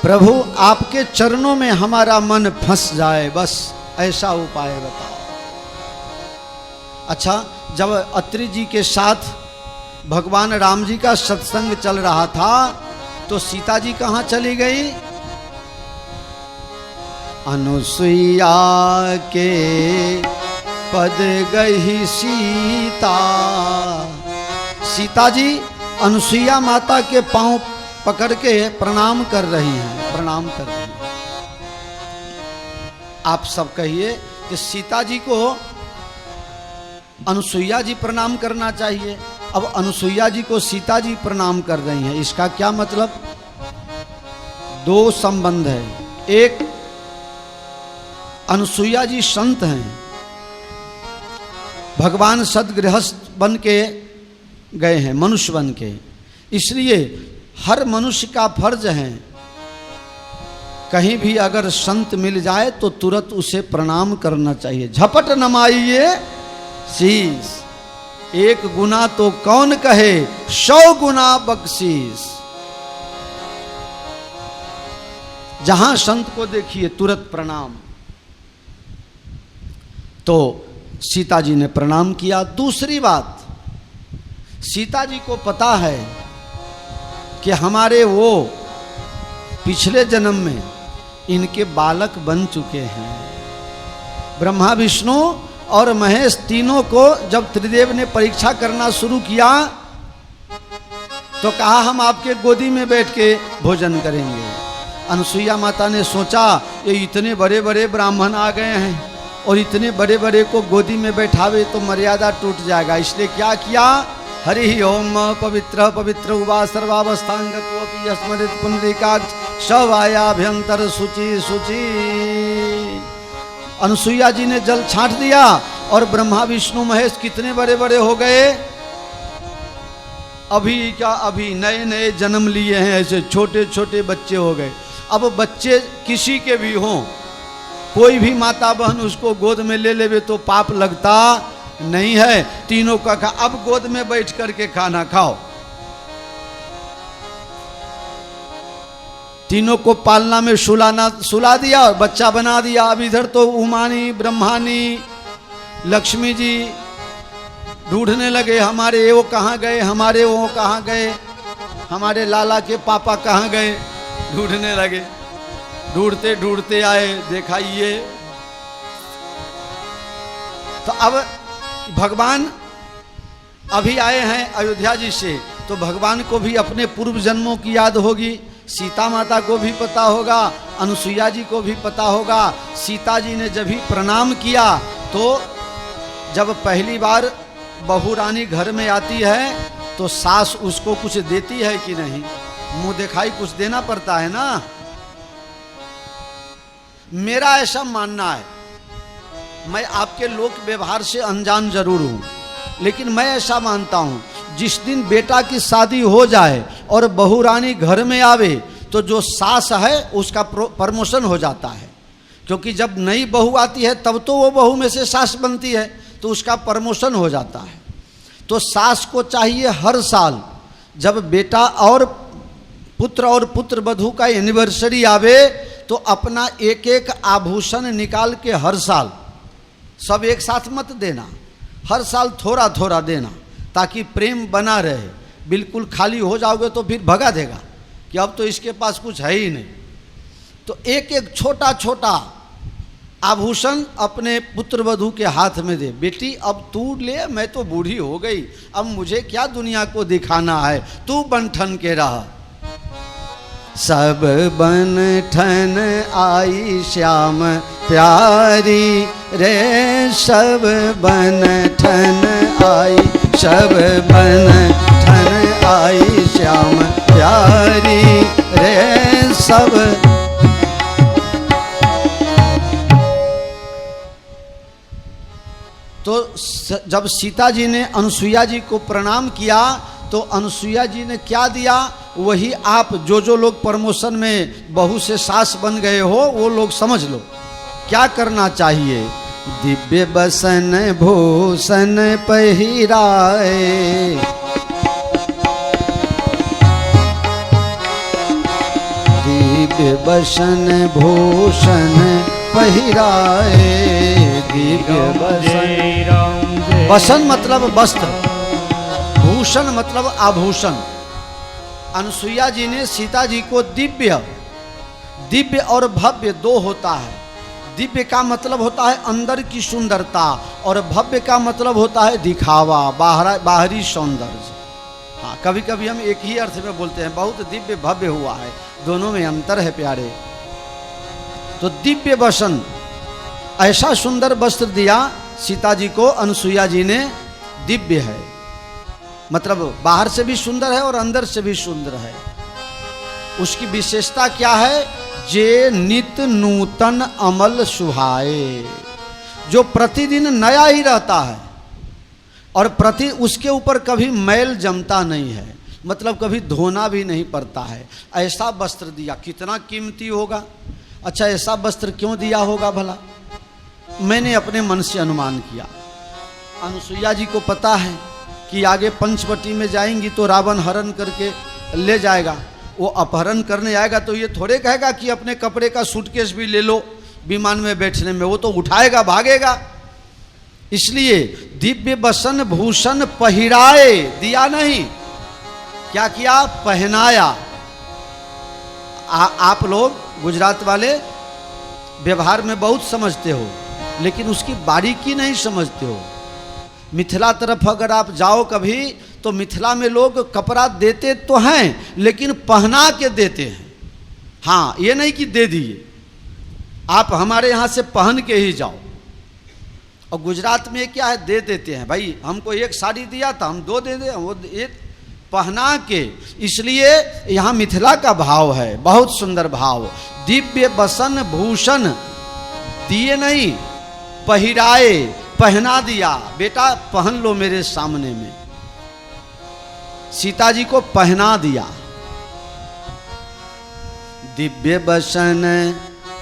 प्रभु आपके चरणों में हमारा मन फंस जाए, बस ऐसा उपाय बताओ। अच्छा, जब अत्रि जी के साथ भगवान राम जी का सत्संग चल रहा था तो सीता जी कहाँ चली गई? अनुसुईया के पद गई सीता। सीता जी अनुसुईया माता के पांव पकड़ के प्रणाम कर रही हैं, प्रणाम कर रही हैं। आप सब कहिए कि सीता जी को अनुसुईया जी प्रणाम करना चाहिए। अब अनुसुईया जी को सीता जी प्रणाम कर रही हैं, इसका क्या मतलब? दो संबंध है। एक, अनुसुईया जी संत हैं, भगवान सदगृहस्थ बन के गए हैं, मनुष्य बन के, इसलिए हर मनुष्य का फर्ज है कहीं भी अगर संत मिल जाए तो तुरंत उसे प्रणाम करना चाहिए। झपट नमाइए शीश, एक गुना तो कौन कहे 100 गुना बख्शीश। जहां संत को देखिए तुरंत प्रणाम। तो सीता जी ने प्रणाम किया। दूसरी बात, सीता जी को पता है कि हमारे वो पिछले जन्म में इनके बालक बन चुके हैं। ब्रह्मा विष्णु और महेश तीनों को जब त्रिदेव ने परीक्षा करना शुरू किया तो कहा हम आपके गोदी में बैठ के भोजन करेंगे। अनुसुईया माता ने सोचा ये इतने बड़े बड़े ब्राह्मण आ गए हैं और इतने बड़े बड़े को गोदी में बैठावे तो मर्यादा टूट जाएगा, इसलिए क्या किया? हरि ओम पवित्र पवित्र उवा सर्वावस्थांगत्वपि अस्मदित पुंडरीकाक्ष शवायाभ्यंतर शुचि शुचि। अनुसुईया जी ने जल छांट दिया और ब्रह्मा विष्णु महेश कितने बड़े बड़े हो गए। अभी क्या, अभी नए नए जन्म लिए हैं, ऐसे छोटे छोटे बच्चे हो गए। अब बच्चे किसी के भी हों, कोई भी माता बहन उसको गोद में ले लेवे तो पाप लगता नहीं है। तीनों का कहा अब गोद में बैठ करके खाना खाओ। तीनों को पालना में सुला दिया और बच्चा बना दिया। अब इधर तो उमानी ब्रह्मानी लक्ष्मी जी ढूंढने लगे हमारे वो कहाँ गए, हमारे वो कहाँ गए, हमारे लाला के पापा कहाँ गए, ढूंढने लगे। ढूंढते ढूंढते आए, देखा ये। तो अब भगवान अभी आए हैं अयोध्या जी से, तो भगवान को भी अपने पूर्व जन्मों की याद होगी, सीता माता को भी पता होगा, अनुसुईया जी को भी पता होगा। सीता जी ने जब भी प्रणाम किया तो जब पहली बार बहू रानी घर में आती है तो सास उसको कुछ देती है कि नहीं? मुंह दिखाई कुछ देना पड़ता है ना। मेरा ऐसा मानना है, मैं आपके लोक व्यवहार से अनजान जरूर हूं, लेकिन मैं ऐसा मानता हूं जिस दिन बेटा की शादी हो जाए और बहू रानी घर में आवे तो जो सास है उसका प्रमोशन हो जाता है, क्योंकि जब नई बहू आती है तब तो वो बहू में से सास बनती है तो उसका प्रमोशन हो जाता है। तो सास को चाहिए हर साल जब बेटा और पुत्र वधू का एनिवर्सरी आवे तो अपना एक एक आभूषण निकाल के हर साल, सब एक साथ मत देना, हर साल थोड़ा थोड़ा देना ताकि प्रेम बना रहे। बिल्कुल खाली हो जाओगे तो फिर भगा देगा कि अब तो इसके पास कुछ है ही नहीं। तो एक एक छोटा छोटा आभूषण अपने पुत्र वधू के हाथ में दे। बेटी अब तू ले, मैं तो बूढ़ी हो गई, अब मुझे क्या दुनिया को दिखाना है, तू बन ठन के रहा। सब बन ठन आई श्याम प्यारी रे, सब बन ठन आई, सब बन ठन आई श्याम प्यारी रे सब। तो जब सीता जी ने अनुसुईया जी को प्रणाम किया तो अनुसुईया जी ने क्या दिया, वही आप जो लोग प्रमोशन में बहू से सास बन गए हो वो लोग समझ लो क्या करना चाहिए। दिव्य बसन भूषण पहिराए, दिव्य बसन भूषण पहिराए, दिव्य बसन। बसन मतलब वस्त्र, भूषण मतलब आभूषण। अनुसुईया जी ने सीता जी को दिव्य, दिव्य और भव्य दो होता है। दिव्य का मतलब होता है अंदर की सुंदरता, और भव्य का मतलब होता है दिखावा, बाहरी सौंदर्य। हाँ, कभी कभी हम एक ही अर्थ में बोलते हैं, बहुत दिव्य भव्य हुआ है, दोनों में अंतर है प्यारे। तो दिव्य वसन, ऐसा सुंदर वस्त्र दिया सीता जी को अनुसुईया जी ने, दिव्य है मतलब बाहर से भी सुंदर है और अंदर से भी सुंदर है। उसकी विशेषता क्या है? जे नित नूतन अमल सुहाए, जो प्रतिदिन नया ही रहता है और उसके ऊपर कभी मैल जमता नहीं है, मतलब कभी धोना भी नहीं पड़ता है। ऐसा वस्त्र दिया, कितना कीमती होगा। अच्छा, ऐसा वस्त्र क्यों दिया होगा भला? मैंने अपने मन से अनुमान किया। अनुसुईया जी को पता है कि आगे पंचवटी में जाएंगी तो रावण हरण करके ले जाएगा। वो अपहरण करने आएगा तो ये थोड़े कहेगा कि अपने कपड़े का सूटकेस भी ले लो विमान में बैठने में, वो तो उठाएगा भागेगा। इसलिए दिव्य बसन भूषण पहिराए दिया नहीं, क्या किया? पहनाया। आप लोग गुजरात वाले व्यवहार में बहुत समझते हो, लेकिन उसकी बारीकी नहीं समझते हो। मिथिला तरफ अगर आप जाओ कभी, तो मिथिला में लोग कपड़ा देते तो हैं लेकिन पहना के देते हैं। हाँ, ये नहीं कि दे दिए, आप हमारे यहाँ से पहन के ही जाओ। और गुजरात में क्या है, दे देते हैं। भाई हमको एक साड़ी दिया था, हम 2 दे दे, वो एक पहना के। इसलिए यहाँ मिथिला का भाव है, बहुत सुंदर भाव। दिव्य बसन भूषण दिए नहीं, पहिराए, पहना दिया। बेटा पहन लो मेरे सामने में। सीता जी को पहना दिया। दिव्य बसन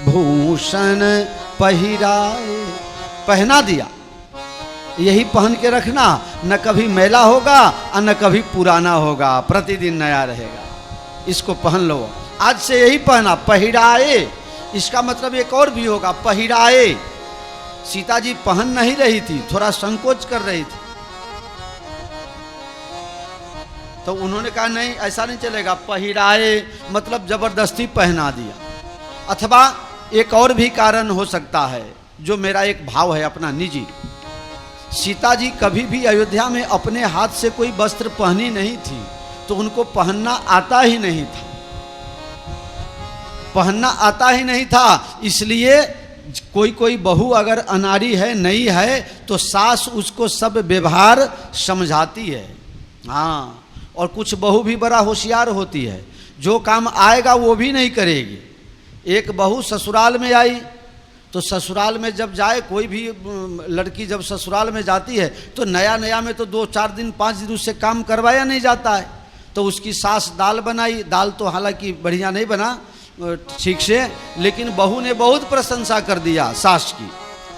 भूषण पहिराए, पहना दिया। यही पहन के रखना, न कभी मैला होगा और न कभी पुराना होगा, प्रतिदिन नया रहेगा। इसको पहन लो, आज से यही पहना। पहिराए, इसका मतलब एक और भी होगा, पहिराए। सीता जी पहन नहीं रही थी, थोड़ा संकोच कर रही थी, तो उन्होंने कहा नहीं, ऐसा नहीं चलेगा, पहिराए मतलब जबरदस्ती पहना दिया। अथवा एक और भी कारण हो सकता है, जो मेरा एक भाव है अपना निजी। सीता जी कभी भी अयोध्या में अपने हाथ से कोई वस्त्र पहनी नहीं थी, तो उनको पहनना आता ही नहीं था, पहनना आता ही नहीं था। इसलिए कोई बहू अगर अनाड़ी है, नई है, तो सास उसको सब व्यवहार समझाती है। हाँ, और कुछ बहू भी बड़ा होशियार होती है, जो काम आएगा वो भी नहीं करेगी। एक बहू ससुराल में आई, तो ससुराल में जब जाए, कोई भी लड़की जब ससुराल में जाती है तो नया नया में तो 2-4 दिन 5 दिन उससे काम करवाया नहीं जाता है। तो उसकी सास दाल बनाई, दाल तो हालांकि बढ़िया नहीं बना ठीक से, लेकिन बहू ने बहुत प्रशंसा कर दिया सास की।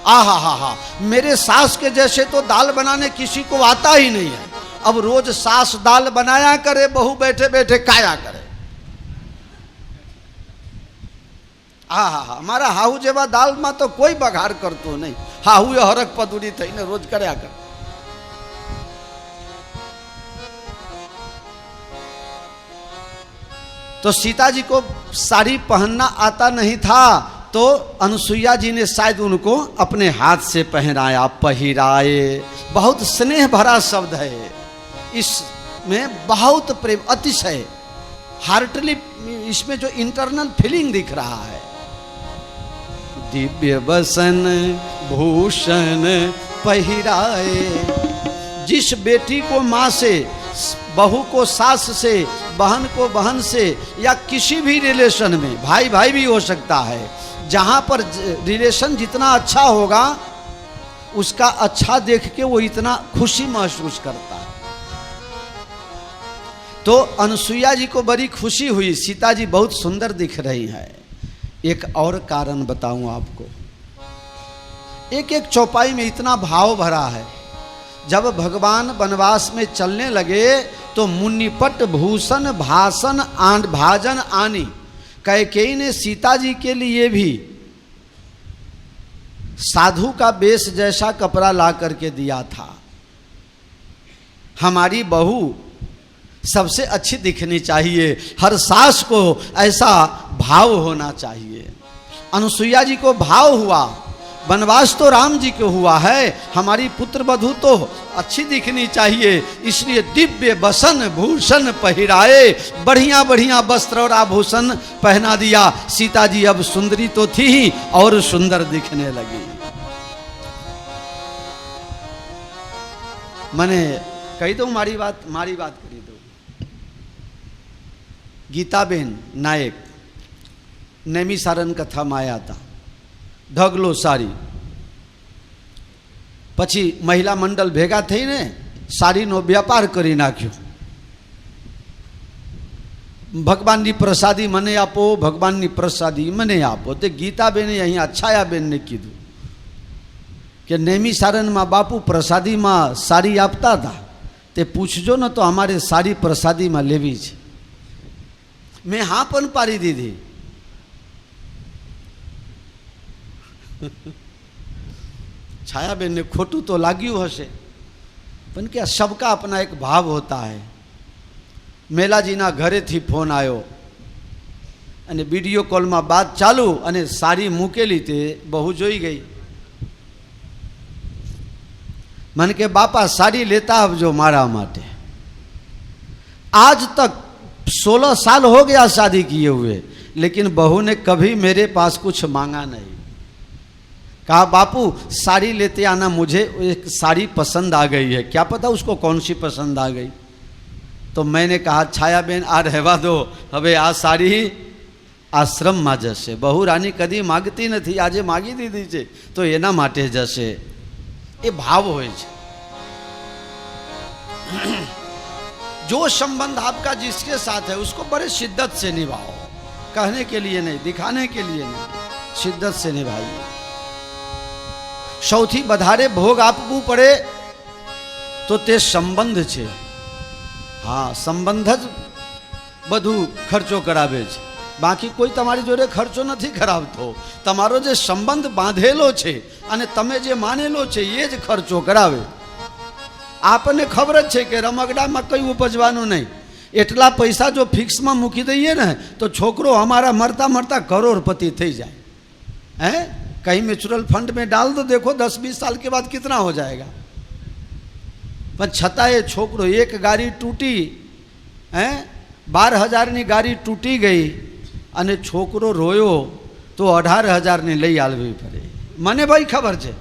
आहा हा हा, मेरे सास के जैसे तो दाल बनाने किसी को आता ही नहीं है। अब रोज सास दाल बनाया करे, बहू बैठे बैठे खाया करे। आहा हा, हमारा हाहू जेवा दाल में तो कोई बघार करतो नहीं, हाहू ये हरक पदुरी थी ने रोज कर्या कर। तो सीता जी को साड़ी पहनना आता नहीं था, तो अनुसुईया जी ने शायद उनको अपने हाथ से पहनाया। पहिराए बहुत स्नेह भरा शब्द है, इसमें बहुत प्रेम, अतिशय हार्टली, इसमें जो इंटरनल फीलिंग दिख रहा है। दिव्य बसन भूषण पहिराए। जिस बेटी को माँ से, बहू को सास से, बहन को बहन से, या किसी भी रिलेशन में, भाई भाई भी हो सकता है, जहाँ पर रिलेशन जितना अच्छा होगा उसका अच्छा देख के वो इतना खुशी महसूस करता है। तो अनुसुईया जी को बड़ी खुशी हुई, सीता जी बहुत सुंदर दिख रही है। एक और कारण बताऊं आपको, एक एक चौपाई में इतना भाव भरा है। जब भगवान वनवास में चलने लगे तो मुनिपट भूषण भाषण भाजन आनी, कैकेयी ने सीता जी के लिए भी साधु का वेश जैसा कपड़ा ला करके दिया था। हमारी बहू सबसे अच्छी दिखनी चाहिए, हर सास को ऐसा भाव होना चाहिए। अनुसुईया जी को भाव हुआ, वनवास तो राम जी को हुआ है, हमारी पुत्र वधू तो अच्छी दिखनी चाहिए, इसलिए दिव्य वसन भूषण पहिराए, बढ़िया बढ़िया वस्त्र और आभूषण पहना दिया। सीता जी अब सुंदरी तो थी ही और सुंदर दिखने लगी। मैंने कही दो मारी बात करी दो। गीताबेन नायक नैमिसारण कथा में आया था, ढगलो साड़ी, પછી મહિલા મંડળ ભેગા થઈને સાડીનો વ્યાપાર કરી નાખ્યો। ભગવાનની પ્રસાદી મને આપો, ભગવાનની પ્રસાદી મને આપો। તે ગીતાબેને અહીંયા છાયાબેનને કીધું કે નૈમિસારણમાં બાપુ પ્રસાદીમાં સાડી આપતા હતા, તે પૂછજો ને તો અમારે સાડી પ્રસાદીમાં લેવી છે। મેં હા પણ પાડી દીધી। छायाबेन ने खोटू तो लाग्यू हसे, पण क्या सबका अपना एक भाव होता है। मेलाजीना घरे थी फोन आयो अने वीडियो कॉल में बात चालू अने साड़ी मूकेली ते बहु जोई गई। मन के बापा साड़ी लेता आवजो मारा माटे। आज तक 16 साल हो गया शादी किए हुए, लेकिन बहू ने कभी मेरे पास कुछ मांगा नहीं। कहा बापू साड़ी लेते आना, मुझे एक साड़ी पसंद आ गई है। क्या पता उसको कौन सी पसंद आ गई। तो मैंने कहा छायाबेन आ रहवा दो, हवे आ साड़ी आश्रम में जशे। बहु रानी कदी मागती नहीं, आज मागी दीधी छे तो एना माटे जशे। ये भाव होय छे। जो संबंध आपका जिसके साथ है उसको बड़े शिद्दत से निभाओ, कहने के लिए नहीं, दिखाने के लिए नहीं, शिद्दत से निभाइए। सौथी बधारे भोग आपवू पड़े तो ते संबंध छे। हाँ, संबंध ज बधु खर्चो करावे छे, बाकी कोई तमारी जोड़े खर्चो नहीं करावतो। तमारो जे संबंध बांधेलो छे अने तमे जे मानेलो छे ये ज खर्चो करावे। आपने खबर छे के रमकड़ा में कई उपजवानुं नहीं। एटला पैसा जो फिक्स में मूकी दईए ने तो छोकरो हमारा मरता मरता करोड़पति थई जाए। हैं, कहीं म्यूचुअल फंड में डाल दो, देखो 10-20 साल के बाद कितना हो जाएगा। पर छताए छोकरो एक गाड़ी टूटी, हैं 12,000 नी गाड़ी टूटी गई अने छोकरो रोयो तो 18,000 ने लई आलवी पड़े। मने भाई खबर छे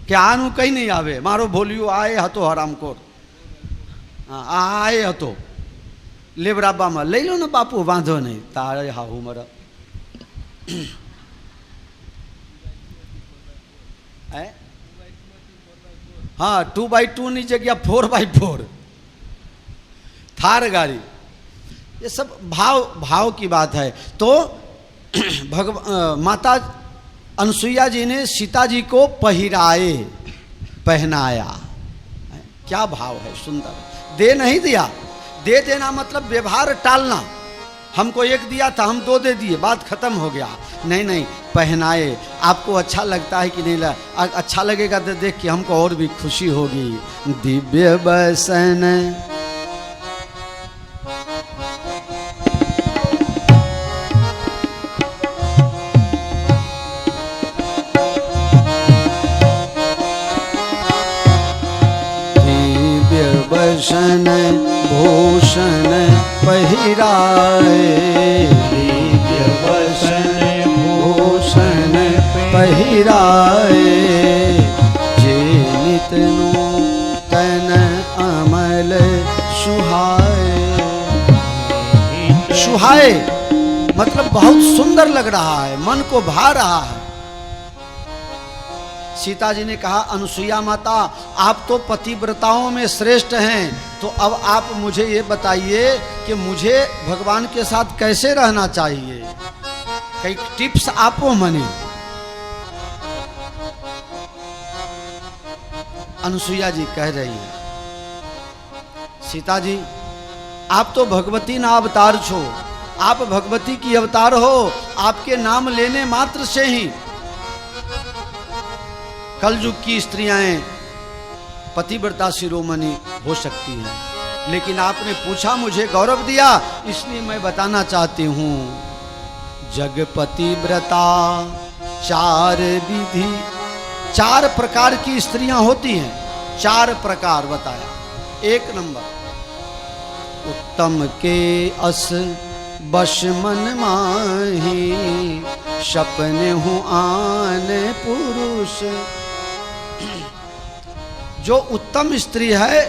कि आनु कई नहीं आवे। मारो भोलियो आए हतो हरामखोर, आए हतो लेबराबा में लई लो ने बापू, वांधो नहीं, तारे हाहू मर। हाँ, 2x2 नी जगह 4x4 थार गाड़ी। ये सब भाव की बात है। तो माता अनुसुईया जी ने सीता जी को पहनाया। क्या भाव है, सुंदर। दे नहीं दिया, दे देना मतलब व्यवहार टालना। हमको एक दिया था, हम 2 दे दिए, बात खत्म हो गया। नहीं नहीं, पहनाए। आपको अच्छा लगता है कि नहीं अच्छा लगेगा तो देख के हमको और भी खुशी होगी। दिव्य बसन दिव्य बसन भूषण पहिराए, दिव्य बसन भूषण पहिराए, जे नित नूतन अमल सुहाए। सुहाए मतलब बहुत सुंदर लग रहा है, मन को भा रहा है। सीता जी ने कहा अनुसुईया माता आप तो पतिव्रताओं में श्रेष्ठ हैं, तो अब आप मुझे ये बताइए कि मुझे भगवान के साथ कैसे रहना चाहिए, कई टिप्स आपो मने। अनुसुईया जी कह रही है सीता जी आप तो भगवती ना अवतार छो, आप भगवती की अवतार हो, आपके नाम लेने मात्र से ही कलयुग की स्त्रियां पतिव्रता शिरोमणि हो सकती हैं। लेकिन आपने पूछा, मुझे गौरव दिया, इसलिए मैं बताना चाहती हूं। जग पतिव्रता चार विधि, 4 प्रकार की स्त्रियां होती हैं, 4 प्रकार बताया। 1 नंबर, उत्तम के अस बश मन माही, सपने हूँ आन पुरुष। जो उत्तम स्त्री है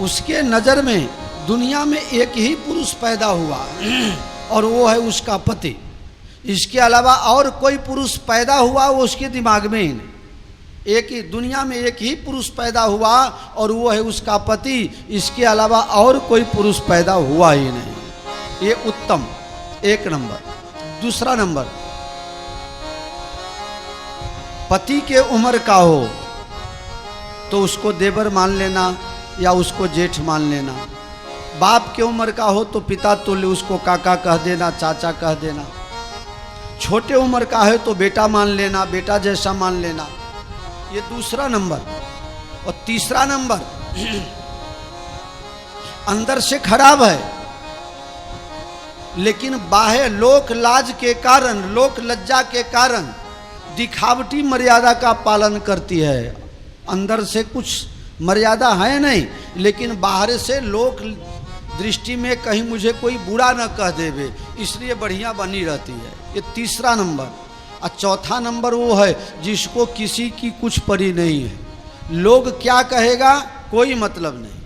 उसके नजर में दुनिया में एक ही पुरुष पैदा हुआ और वो है उसका पति। इसके अलावा और कोई पुरुष पैदा हुआ वो उसके दिमाग में ही नहीं। एक ही दुनिया में एक ही पुरुष पैदा हुआ और वो है उसका पति, इसके अलावा और कोई पुरुष पैदा हुआ ही नहीं। ये उत्तम 1 नंबर। दूसरा नंबर, पति के उम्र का हो तो उसको देवर मान लेना या उसको जेठ मान लेना। बाप के उम्र का हो तो पिता तुल्य उसको काका कह देना, चाचा कह देना। छोटे उम्र का है तो बेटा मान लेना, बेटा जैसा मान लेना। ये दूसरा नंबर। और तीसरा नंबर, अंदर से खराब है लेकिन बाह्य लोक लाज के कारण, लोक लज्जा के कारण दिखावटी मर्यादा का पालन करती है। अंदर से कुछ मर्यादा है नहीं, लेकिन बाहर से लोक दृष्टि में कहीं मुझे कोई बुरा न कह देवे, इसलिए बढ़िया बनी रहती है। ये तीसरा नंबर। और चौथा नंबर वो है जिसको किसी की कुछ पड़ी नहीं है। लोग क्या कहेगा कोई मतलब नहीं,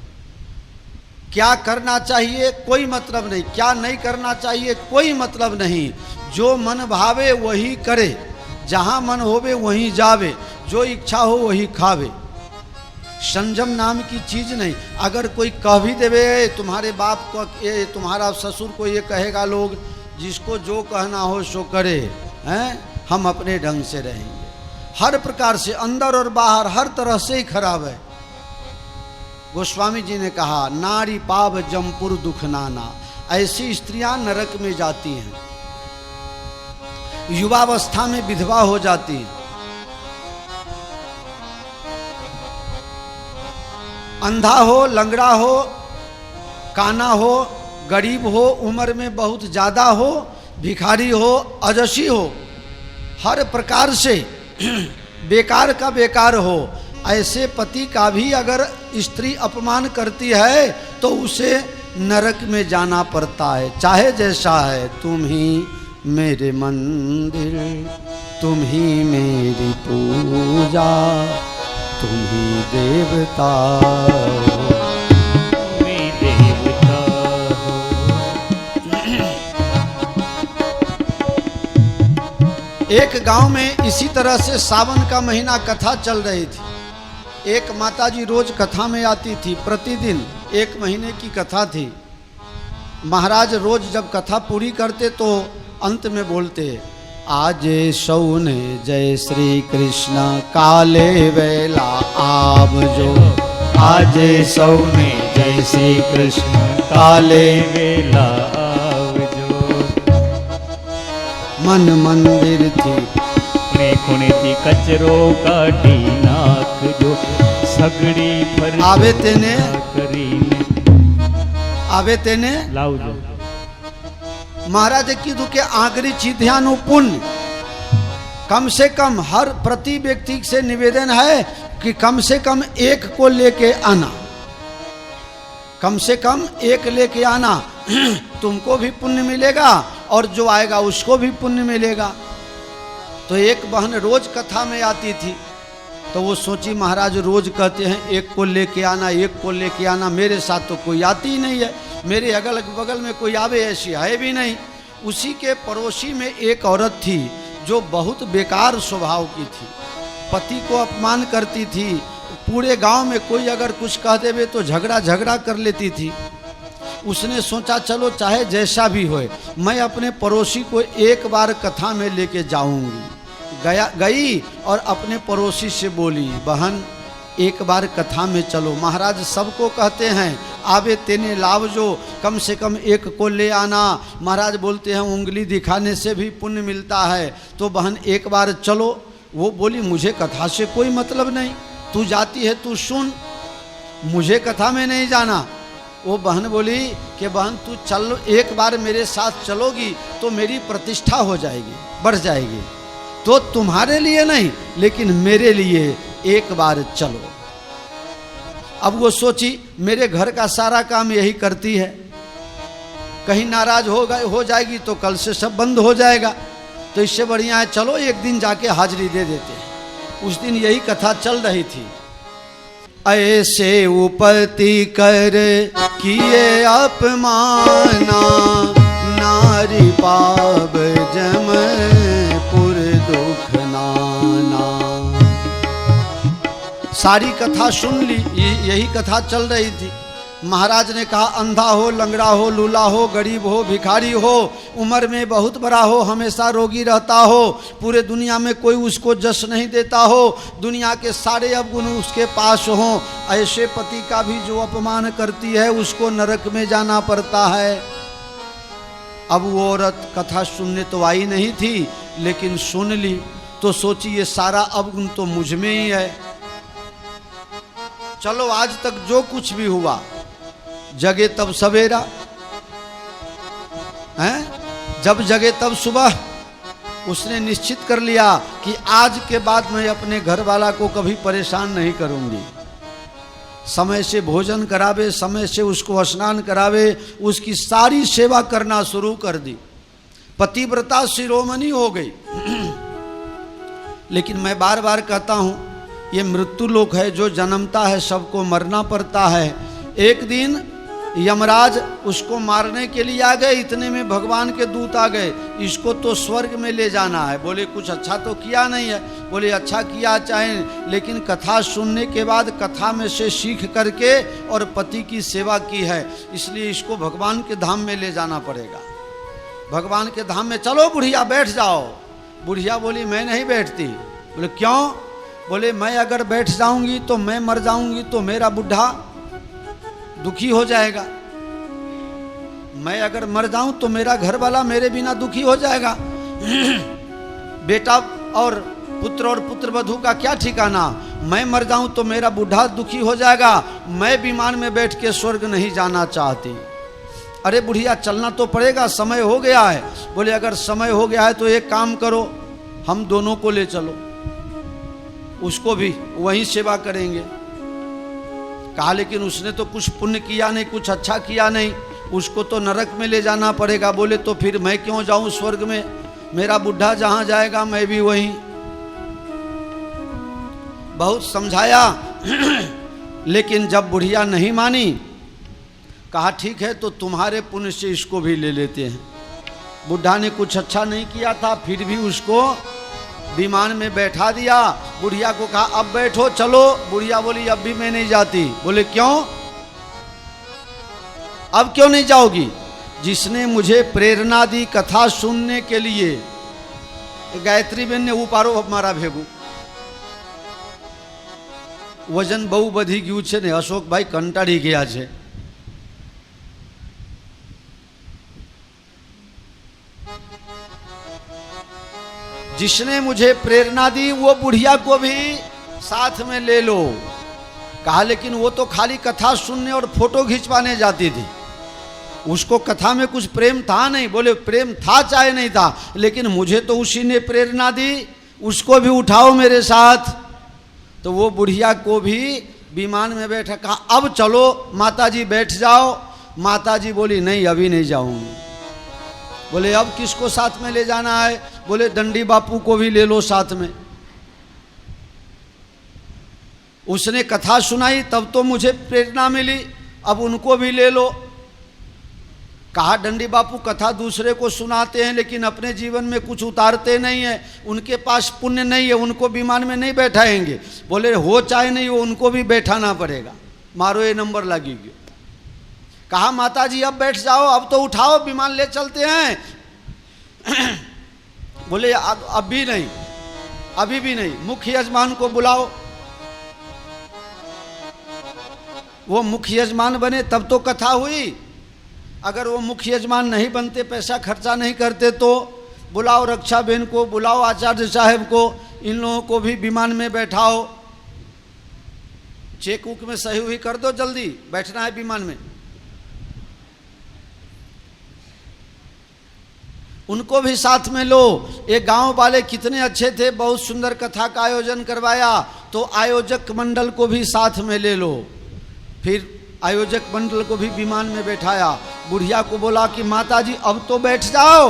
क्या करना चाहिए कोई मतलब नहीं, क्या नहीं करना चाहिए कोई मतलब नहीं। जो मन भावे वही करे, जहाँ मन होवे वहीं जावे, जो इच्छा हो वही खावे। संयम नाम की चीज नहीं। अगर कोई कह भी देवे, तुम्हारे बाप को, ये तुम्हारा ससुर को ये कहेगा लोग, जिसको जो कहना हो सो करे, हैं, हम अपने ढंग से रहेंगे। हर प्रकार से अंदर और बाहर हर तरह से ही खराब है। गोस्वामी जी ने कहा, नारी पाव जमपुर दुख नाना, ऐसी स्त्रियां नरक में जाती हैं, युवावस्था में विधवा हो जाती हैं, अंधा हो, लंगड़ा हो, काना हो, गरीब हो, उम्र में बहुत ज़्यादा हो, भिखारी हो, अजसी हो, हर प्रकार से बेकार का बेकार हो। ऐसे पति का भी अगर स्त्री अपमान करती है तो उसे नरक में जाना पड़ता है, चाहे जैसा है। तुम ही मेरे मंदिर, तुम ही मेरी पूजा, तुम ही देवता हो, मैं देवता हो। एक गांव में इसी तरह से सावन का महीना कथा चल रही थी। एक माताजी रोज कथा में आती थी, प्रतिदिन 1 महीने की कथा थी। महाराज रोज जब कथा पूरी करते तो अंत में बोलते, आज सौने जय श्री कृष्ण काले वेला आवजो, आज सौने जय श्री कृष्ण काले वेला आवजो। मन मंदिर थी खुणे थी कचरो काटी नाक जो, सगड़ी फर आवे तेने करीने, आवे तेने लाउजो। महाराज कीधु के आगरी चिध्यानु पुण्य, कम से कम हर प्रति व्यक्ति से निवेदन है कि कम से कम 1 को लेके आना, कम से कम 1 लेके आना। तुमको भी पुण्य मिलेगा और जो आएगा उसको भी पुण्य मिलेगा। तो एक बहन रोज कथा में आती थी, तो वो सोची महाराज रोज कहते हैं 1 को लेके आना, 1 को लेके आना, मेरे साथ तो कोई आती ही नहीं है, मेरे अगल बगल में कोई आवे ऐसी है भी नहीं। उसी के पड़ोसी में एक औरत थी जो बहुत बेकार स्वभाव की थी, पति को अपमान करती थी, पूरे गांव में कोई अगर कुछ कह देवे तो झगड़ा कर लेती थी। उसने सोचा चलो चाहे जैसा भी होए, मैं अपने पड़ोसी को एक बार कथा में लेके जाऊंगी। गई और अपने पड़ोसी से बोली, बहन एक बार कथा में चलो। महाराज सबको कहते हैं आवे तेने लाभ जो, कम से कम एक को ले आना। महाराज बोलते हैं उंगली दिखाने से भी पुण्य मिलता है, तो बहन एक बार चलो। वो बोली मुझे कथा से कोई मतलब नहीं, तू जाती है तू सुन, मुझे कथा में नहीं जाना। वो बहन बोली कि बहन तू चल, एक बार मेरे साथ चलोगी तो मेरी प्रतिष्ठा हो जाएगी, बढ़ जाएगी, तो तुम्हारे लिए नहीं लेकिन मेरे लिए एक बार चलो। अब वो सोची मेरे घर का सारा काम यही करती है, कहीं नाराज हो जाएगी तो कल से सब बंद हो जाएगा, तो इससे बढ़िया है चलो एक दिन जाके हाजिरी दे देते हैं। उस दिन यही कथा चल रही थी। ऐसे उपति कर किए अपमाना, नारी पाव जमपुर दुख नाना। सारी कथा सुन ली, यही कथा चल रही थी। महाराज ने कहा अंधा हो, लंगड़ा हो, लूला हो, गरीब हो, भिखारी हो, उम्र में बहुत बड़ा हो, हमेशा रोगी रहता हो, पूरे दुनिया में कोई उसको जस नहीं देता हो, दुनिया के सारे अवगुण उसके पास हों, ऐसे पति का भी जो अपमान करती है उसको नरक में जाना पड़ता है। अब वो औरत कथा सुनने तो आई नहीं थी, लेकिन सुन ली तो सोची ये सारा अवगुण तो मुझ में ही है। चलो आज तक जो कुछ भी हुआ, जगे तब सवेरा है, जब जगे तब सुबह। उसने निश्चित कर लिया कि आज के बाद मैं अपने घर वाला को कभी परेशान नहीं करूंगी। समय से भोजन करावे, समय से उसको स्नान करावे, उसकी सारी सेवा करना शुरू कर दी। पतिव्रता शिरोमणि हो गई। लेकिन मैं बार बार कहता हूं ये मृत्यु लोक है, जो जन्मता है सबको मरना पड़ता है। एक दिन यमराज उसको मारने के लिए आ गए, इतने में भगवान के दूत आ गए, इसको तो स्वर्ग में ले जाना है। बोले कुछ अच्छा तो किया नहीं है। बोले अच्छा किया चाहे, लेकिन कथा सुनने के बाद कथा में से सीख करके और पति की सेवा की है, इसलिए इसको भगवान के धाम में ले जाना पड़ेगा। भगवान के धाम में चलो बुढ़िया बैठ जाओ। बुढ़िया बोली मैं नहीं बैठती। बोले क्यों? बोले मैं अगर बैठ जाऊंगी तो मैं मर जाऊंगी तो मेरा बुढ़ा दुखी हो जाएगा, मैं अगर मर जाऊं तो मेरा घर वाला मेरे बिना दुखी हो जाएगा। बेटा और पुत्र वधू का क्या ठिकाना, मैं मर जाऊं तो मेरा बुढ़ा दुखी हो जाएगा, मैं विमान में बैठ के स्वर्ग नहीं जाना चाहती। अरे बुढ़िया चलना तो पड़ेगा, समय हो गया है। बोले अगर समय हो गया है तो एक काम करो, हम दोनों को ले चलो, उसको भी वहीं सेवा करेंगे। कहा लेकिन उसने तो कुछ पुण्य किया नहीं, कुछ अच्छा किया नहीं, उसको तो नरक में ले जाना पड़ेगा। बोले तो फिर मैं क्यों जाऊं स्वर्ग में, मेरा बुढ़ा जहां जाएगा मैं भी वहीं। बहुत समझाया लेकिन जब बुढ़िया नहीं मानी, कहा ठीक है तो तुम्हारे पुण्य से इसको भी ले लेते हैं। बुढ़ा ने कुछ अच्छा नहीं किया था, फिर भी उसको विमान में बैठा दिया। बुढ़िया को कहा अब बैठो चलो। बुढ़िया बोली अब भी मैं नहीं जाती। बोले क्यों? अब क्यों नहीं जाओगी? जिसने मुझे प्रेरणा दी कथा सुनने के लिए, गायत्री बहन ने उपारो मारा भेगू वजन बहु बधी गयु छे ने अशोक भाई कंटाड़ी गया छे। जिसने मुझे प्रेरणा दी वो बुढ़िया को भी साथ में ले लो। कहा लेकिन वो तो खाली कथा सुनने और फोटो खिंचवाने जाती थी, उसको कथा में कुछ प्रेम था नहीं। बोले प्रेम था चाहे नहीं था, लेकिन मुझे तो उसी ने प्रेरणा दी, उसको भी उठाओ मेरे साथ। तो वो बुढ़िया को भी विमान में बैठा, कहा अब चलो माताजी बैठ जाओ। माताजी बोली नहीं अभी नहीं जाऊंगी। बोले अब किसको साथ में ले जाना है? बोले दंडी बापू को भी ले लो साथ में। उसने कथा सुनाई तब तो मुझे प्रेरणा मिली, अब उनको भी ले लो। कहा डंडी बापू कथा दूसरे को सुनाते हैं लेकिन अपने जीवन में कुछ उतारते नहीं है, उनके पास पुण्य नहीं है, उनको विमान में नहीं बैठाएंगे। बोले हो चाहे नहीं हो उनको भी बैठाना पड़ेगा, मारो ये नंबर लगेगी। कहा माताजी अब बैठ जाओ, अब तो उठाओ विमान ले चलते हैं। बोले अब भी नहीं, अभी भी नहीं, मुख्य यजमान को बुलाओ। वो मुख्य यजमान बने तब तो कथा हुई। अगर वो मुख्य यजमान नहीं बनते, पैसा खर्चा नहीं करते, तो बुलाओ रक्षा बेन को, बुलाओ आचार्य साहब को, इन लोगों को भी विमान में बैठाओ, चेक उक में सही हुई कर दो, जल्दी बैठना है विमान में। उनको भी साथ में लो। ये गांव वाले कितने अच्छे थे, बहुत सुंदर कथा का आयोजन करवाया, तो आयोजक मंडल को भी साथ में ले लो। फिर आयोजक मंडल को भी विमान में बैठाया। बुढ़िया को बोला कि माताजी अब तो बैठ जाओ।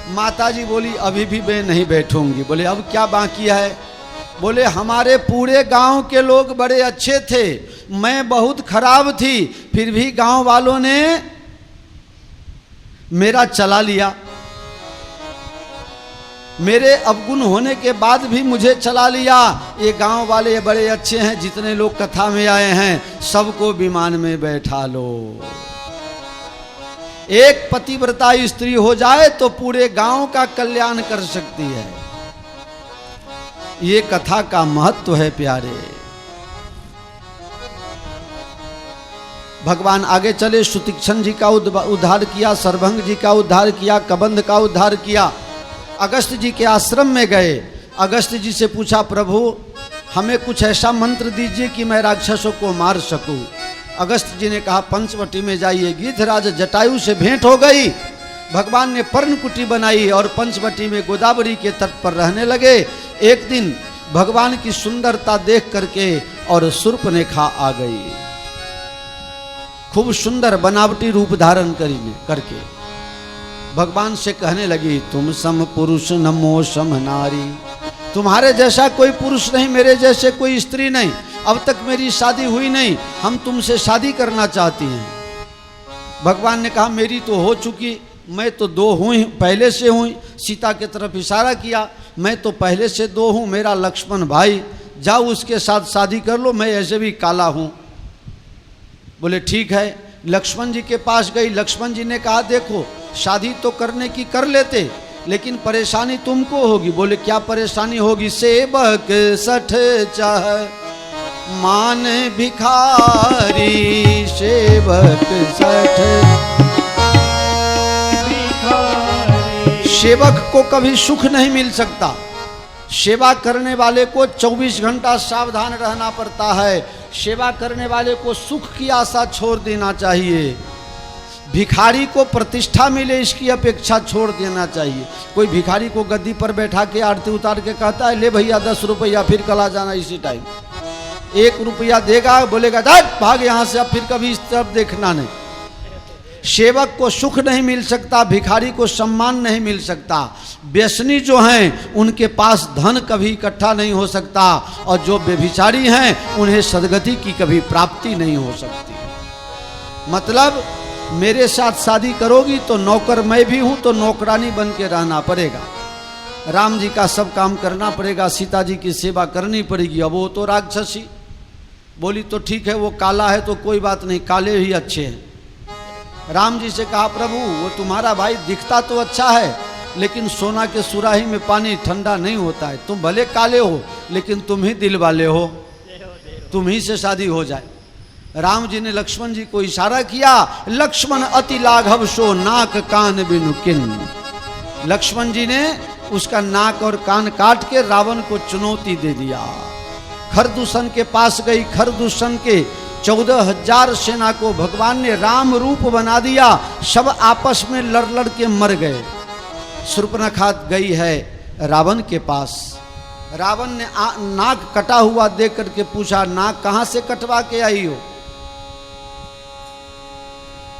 माताजी बोली अभी भी मैं नहीं बैठूंगी। बोले अब क्या बाकी है? बोले हमारे पूरे गांव के लोग बड़े अच्छे थे, मैं बहुत खराब थी, फिर भी गांव वालों ने मेरा चला लिया। मेरे अवगुण होने के बाद भी मुझे चला लिया। ये गांव वाले बड़े अच्छे हैं, जितने लोग कथा में आए हैं सबको विमान में बैठा लो। एक पतिव्रता स्त्री हो जाए तो पूरे गांव का कल्याण कर सकती है। ये कथा का महत्व है प्यारे। भगवान आगे चले, सुतीक्षण जी का उद्धार किया, सर्वभंग जी का उद्धार किया, कबंध का उद्धार किया। अगस्त जी के आश्रम में गए। अगस्त जी से पूछा प्रभु हमें कुछ ऐसा मंत्र दीजिए कि मैं राक्षसों को मार सकूं। अगस्त जी ने कहा पंचवटी में जाइए। गिद्धराज जटायु से भेंट हो गई। भगवान ने पर्णकुटी बनाई और पंचवटी में गोदावरी के तट पर रहने लगे। एक दिन भगवान की सुंदरता देख करके और शूर्पणखा आ गई, खूब सुंदर बनावटी रूप धारण करके भगवान से कहने लगी तुम सम पुरुष नमो सम नारी। तुम्हारे जैसा कोई पुरुष नहीं, मेरे जैसे कोई स्त्री नहीं, अब तक मेरी शादी हुई नहीं, हम तुमसे शादी करना चाहती हैं। भगवान ने कहा मेरी तो हो चुकी, मैं तो दो हूँ, पहले से हूँ। सीता की तरफ इशारा किया, मैं तो पहले से दो हूँ, मेरा लक्ष्मण भाई, जाओ उसके साथ शादी कर लो, मैं ऐसे भी काला हूँ। बोले ठीक है। लक्ष्मण जी के पास गई। लक्ष्मण जी ने कहा देखो शादी तो करने की कर लेते, लेकिन परेशानी तुमको होगी। बोले क्या परेशानी होगी? सेवक सठ चाह मान भिखारी, सेवक सठ भिखारी। सेवक को कभी सुख नहीं मिल सकता। सेवा करने वाले को 24 घंटा सावधान रहना पड़ता है। सेवा करने वाले को सुख की आशा छोड़ देना चाहिए। भिखारी को प्रतिष्ठा मिले इसकी अपेक्षा छोड़ देना चाहिए। कोई भिखारी को गद्दी पर बैठा के आरती उतार के कहता है ले भैया 10 रुपया, फिर कल आ जाना इसी टाइम। 1 रुपया देगा, बोलेगा भाग यहाँ से, अब फिर कभी इस तरफ देखना नहीं। सेवक को सुख नहीं मिल सकता, भिखारी को सम्मान नहीं मिल सकता। व्यसनी जो हैं उनके पास धन कभी इकट्ठा नहीं हो सकता, और जो व्यभिचारी हैं उन्हें सदगति की कभी प्राप्ति नहीं हो सकती। मतलब मेरे साथ शादी करोगी तो नौकर मैं भी हूं, तो नौकरानी बन के रहना पड़ेगा। राम जी का सब काम करना पड़ेगा, सीता जी की सेवा करनी पड़ेगी। अब वो तो राक्षसी। बोली तो ठीक है, वो काला है तो कोई बात नहीं, काले ही अच्छे हैं। राम जी से कहा प्रभु वो तुम्हारा भाई दिखता तो अच्छा है, लेकिन सोना के सुराही में पानी ठंडा नहीं होता है। तुम भले काले हो लेकिन तुम ही दिल वाले हो, तुम ही से शादी हो जाए। राम जी ने लक्ष्मण जी को इशारा किया, लक्ष्मण अति लाघव सो नाक कान बिनु किन। लक्ष्मण जी ने उसका नाक और कान काट के रावण को चुनौती दे दिया। खरदूषण के पास गई। खरदूषण के 14,000 सेना को भगवान ने राम रूप बना दिया। सब आपस में लड़ लड़ के मर गए। शूर्पणखा गई है रावण के पास। रावण ने नाक कटा हुआ देख करके पूछा नाक कहाँ से कटवा के आई हो?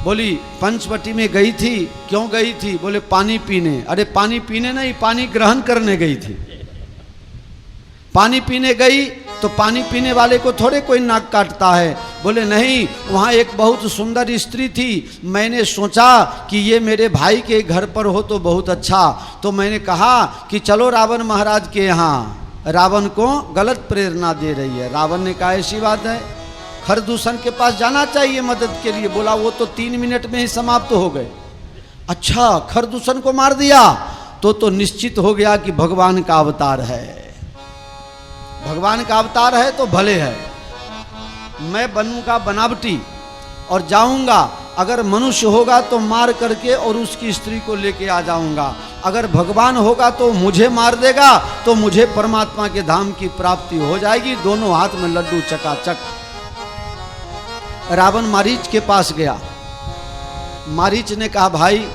बोली पंचवटी में गई थी। क्यों गई थी? बोले पानी पीने। अरे पानी पीने नहीं, पानी ग्रहण करने गई थी। पानी पीने गई तो पानी पीने वाले को थोड़े कोई नाक काटता है। बोले नहीं, वहाँ एक बहुत सुंदर स्त्री थी, मैंने सोचा कि ये मेरे भाई के घर पर हो तो बहुत अच्छा, तो मैंने कहा कि चलो रावण महाराज के यहाँ। रावण को गलत प्रेरणा दे रही है। रावण ने कहा ऐसी बात है, खरदूषण के पास जाना चाहिए मदद के लिए। बोला वो तो 3 मिनट में ही समाप्त हो गए। अच्छा, खरदूषण को मार दिया तो निश्चित हो गया कि भगवान का अवतार है। भगवान का अवतार है तो भले है। मैं बनूंगा बनावटी और जाऊंगा, अगर मनुष्य होगा तो मार करके और उसकी स्त्री को लेके आ जाऊंगा, अगर भगवान होगा तो मुझे मार देगा, तो मुझे परमात्मा के धाम की प्राप्ति हो जाएगी। दोनों हाथ में लड्डू चकाचक। रावण मारीच के पास गया। मारीच ने कहा, भाई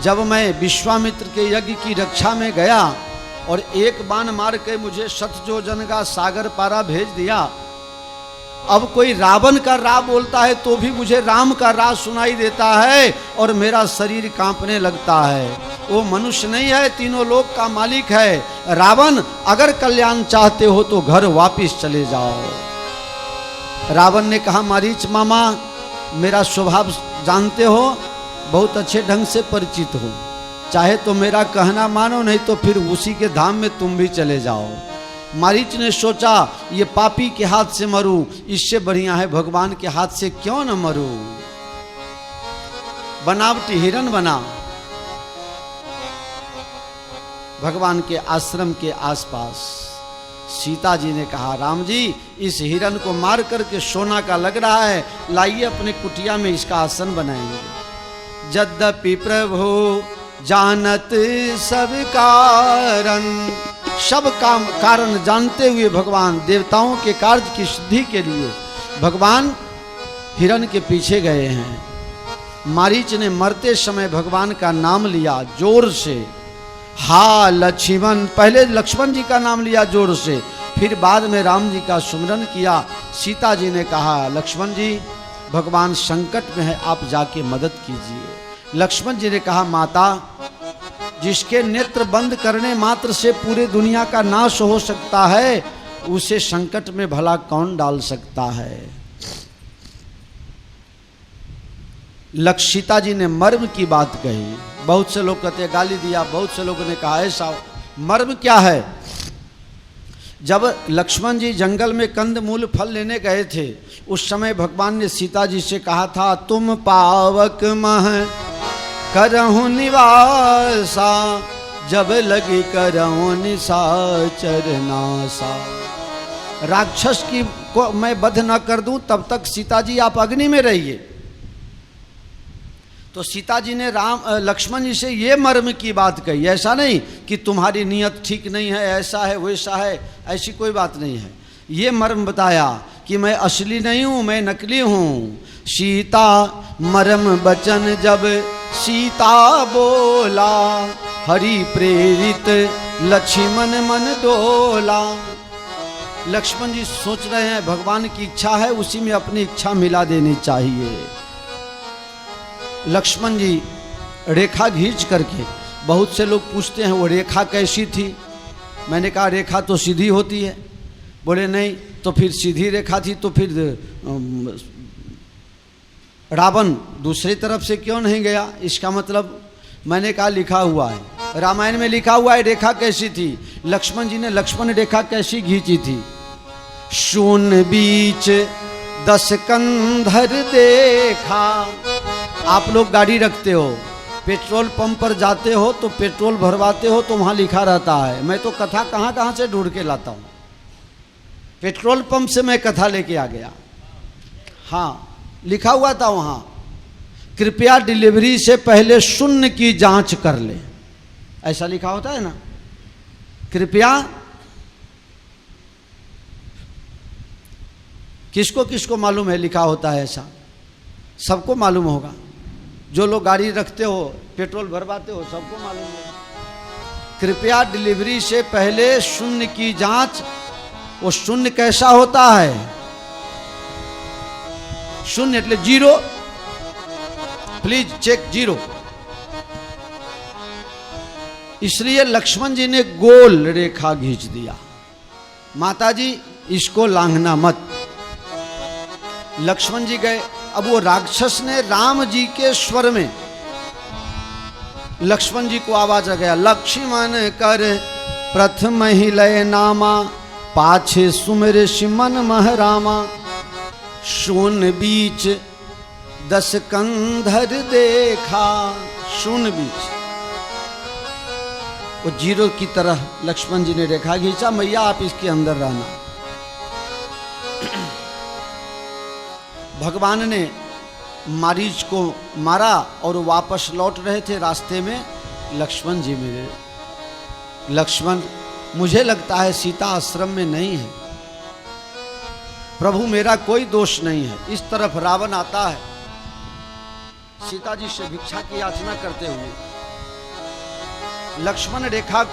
जब मैं विश्वामित्र के यज्ञ की रक्षा में गया और एक बाण मार के मुझे शतजोजन का सागर पारा भेज दिया, अब कोई रावण का रा बोलता है तो भी मुझे राम का रा सुनाई देता है और मेरा शरीर कांपने लगता है। वो मनुष्य नहीं है, तीनों लोक का मालिक है। रावण, अगर कल्याण चाहते हो तो घर वापिस चले जाओ। रावण ने कहा, मारीच मामा, मेरा स्वभाव जानते हो, बहुत अच्छे ढंग से परिचित हो, चाहे तो मेरा कहना मानो, नहीं तो फिर उसी के धाम में तुम भी चले जाओ। मारीच ने सोचा, ये पापी के हाथ से मरूं, इससे बढ़िया है भगवान के हाथ से क्यों न मरूं। बनावटी हिरण बना, भगवान के आश्रम के आसपास। सीता जी ने कहा, राम जी, इस हिरण को मार करके सोना का लग रहा है, लाइए अपने कुटिया में इसका आसन बनाएंगे। यद्यपि प्रभु जानत सब कारण, सब काम कारण जानते हुए भगवान देवताओं के कार्य की सिद्धि के लिए भगवान हिरण के पीछे गए हैं। मारीच ने मरते समय भगवान का नाम लिया जोर से, हा लक्ष्मण, पहले लक्ष्मण जी का नाम लिया जोर से, फिर बाद में राम जी का सुमिरन किया। सीता जी ने कहा, लक्ष्मण जी भगवान संकट में है, आप जाके मदद कीजिए। लक्ष्मण जी ने कहा, माता, जिसके नेत्र बंद करने मात्र से पूरे दुनिया का नाश हो सकता है, उसे संकट में भला कौन डाल सकता है। सीता जी ने मर्म की बात कही। बहुत से लोग कहते गाली दिया, बहुत से लोगों ने कहा ऐसा। मर्म क्या है? जब लक्ष्मण जी जंगल में कंदमूल फल लेने गए थे, उस समय भगवान ने सीता जी से कहा था, तुम पावक मह करहु निवासा, जब लगी करहु निशाचर नासा। राक्षस की को मैं वध न कर दूं, तब तक सीता जी आप अग्नि में रहिए। तो सीता जी ने लक्ष्मण जी से ये मर्म की बात कही, ऐसा नहीं कि तुम्हारी नीयत ठीक नहीं है, ऐसा है वैसा है, ऐसी कोई बात नहीं है। ये मर्म बताया कि मैं असली नहीं हूँ, मैं नकली हूँ। सीता मर्म बचन जब सीता बोला, हरि प्रेरित लक्ष्मण मन डोला। लक्ष्मण जी सोच रहे हैं भगवान की इच्छा है, उसी में अपनी इच्छा मिला देनी चाहिए। लक्ष्मण जी रेखा खींच करके, बहुत से लोग पूछते हैं वो रेखा कैसी थी? मैंने कहा रेखा तो सीधी होती है। बोले नहीं, तो फिर सीधी रेखा थी तो फिर रावण दूसरी तरफ से क्यों नहीं गया? इसका मतलब मैंने कहा लिखा हुआ है, रामायण में लिखा हुआ है रेखा कैसी थी। लक्ष्मण जी ने लक्ष्मण रेखा कैसी खींची थी? शून बीच 10 कंधर देखा। आप लोग गाड़ी रखते हो, पेट्रोल पंप पर जाते हो तो पेट्रोल भरवाते हो तो वहाँ लिखा रहता है। मैं तो कथा कहाँ कहाँ से ढूंढ के लाता हूँ। पेट्रोल पंप से मैं कथा लेके आ गया। हाँ, लिखा हुआ था वहाँ, कृपया डिलीवरी से पहले शून्य की जांच कर ले। ऐसा लिखा होता है ना, कृपया। किसको किसको मालूम है लिखा होता है ऐसा? सबको मालूम होगा। जो लोग गाड़ी रखते हो, पेट्रोल भरवाते हो, सबको मालूम है। कृपया डिलीवरी से पहले शून्य की जांच। वो शून्य कैसा होता है? शून्य એટલે जीरो। Please check zero. इसलिए लक्ष्मण जी ने गोल रेखा खींच दिया। माता जी इसको लांघना मत। लक्ष्मण जी गए। अब वो राक्षस ने राम जी के स्वर में लक्ष्मण जी को आवाज आ गया, लक्ष्मण कर प्रथम ही लय नामा, पाछे सुमिर सिमन महरामा। शून बीच 10 कंधर देखा। शून बीच, वो जीरो की तरह लक्ष्मण जी ने रेखा खींचा। मैया आप इसके अंदर रहना। भगवान ने मारीच को मारा और वापस लौट रहे थे, रास्ते में लक्ष्मण जी मिले। लक्ष्मण, मुझे लगता है सीता आश्रम में नहीं है, प्रभु मेरा कोई दोष नहीं है। इस तरफ रावण आता है सीता जी से भिक्षा की याचना करते हुए। लक्ष्मण रेखा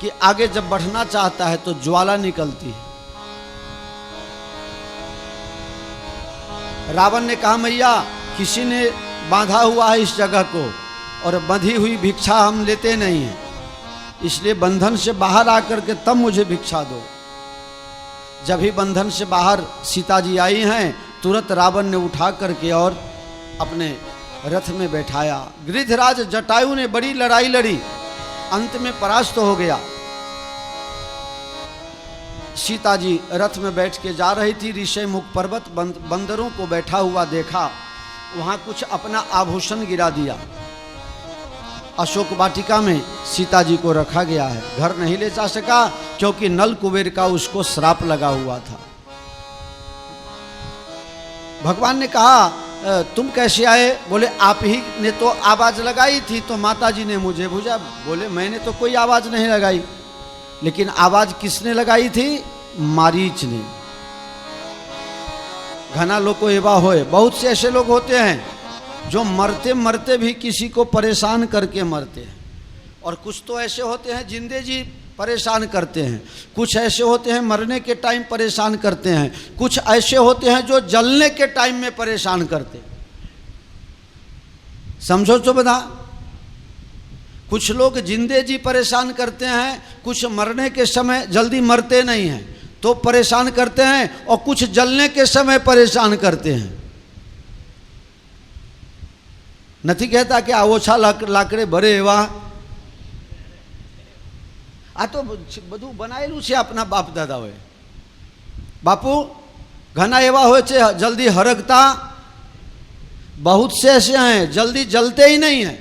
कि आगे जब बढ़ना चाहता है तो ज्वाला निकलती है। रावण ने कहा, मैया किसी ने बांधा हुआ है इस जगह को और बंधी हुई भिक्षा हम लेते नहीं हैं, इसलिए बंधन से बाहर आकर के तब मुझे भिक्षा दो। जब ही बंधन से बाहर सीता जी आई हैं, तुरंत रावण ने उठा करके और अपने रथ में बैठाया। गृधराज जटायु ने बड़ी लड़ाई लड़ी, अंत में परास्त हो गया। सीता जी रथ में बैठ के जा रही थी, ऋषि मुख पर्वत बंदरों को बैठा हुआ देखा, वहां कुछ अपना आभूषण गिरा दिया। अशोक वाटिका में सीता जी को रखा गया है, घर नहीं ले जा सका क्योंकि नल कुबेर का उसको श्राप लगा हुआ था। भगवान ने कहा, तुम कैसे आए? बोले आप ही ने तो आवाज लगाई थी तो माता जी ने मुझे भेजा। बोले मैंने तो कोई आवाज नहीं लगाई, लेकिन आवाज किसने लगाई थी? मारीच ने। घना लोको एवा होए, बहुत से ऐसे लोग होते हैं जो मरते मरते भी किसी को परेशान करके मरते हैं, और कुछ तो ऐसे होते हैं जिंदे जी परेशान करते हैं, कुछ ऐसे होते हैं मरने के टाइम परेशान करते हैं, कुछ ऐसे होते हैं जो जलने के टाइम में परेशान करते हैं। समझो तो बता, कुछ लोग जिंदे जी परेशान करते हैं, कुछ मरने के समय जल्दी मरते नहीं हैं तो परेशान करते हैं, और कुछ जलने के समय परेशान करते हैं। નથી કહેતા કે આ ઓછા લાકડે ભરે એવા, આ તો બધું બનાયેલું છે આપના બાપ દાદાઓએ। બાપુ ઘણા એવા હોય છે જલ્દી હરગતા, बहुत से ऐसे हैं जल्दी जलते ही नहीं हैं।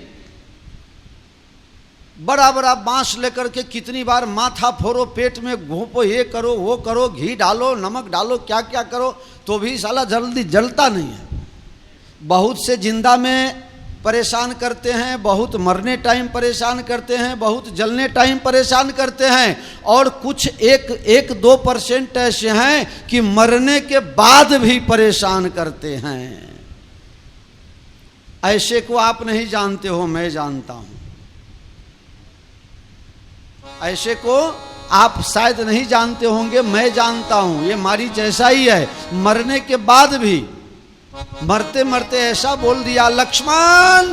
बड़ा बड़ा बांस लेकर के कितनी बार माथा फोड़ो, पेट में घोंपो, ये करो वो करो, घी डालो नमक डालो, क्या क्या करो, तो भी साला जल्दी जलता नहीं है। बहुत से जिंदा में परेशान करते हैं, बहुत मरने टाइम परेशान करते हैं, बहुत जलने टाइम परेशान करते हैं, और कुछ 1-2% ऐसे हैं कि मरने के बाद भी परेशान करते हैं। ऐसे को आप नहीं जानते हो, मैं जानता हूं। ऐसे को आप शायद नहीं जानते होंगे, मैं जानता हूं। ये मारीच ऐसा ही है, मरने के बाद भी मरते मरते ऐसा बोल दिया, लक्ष्मण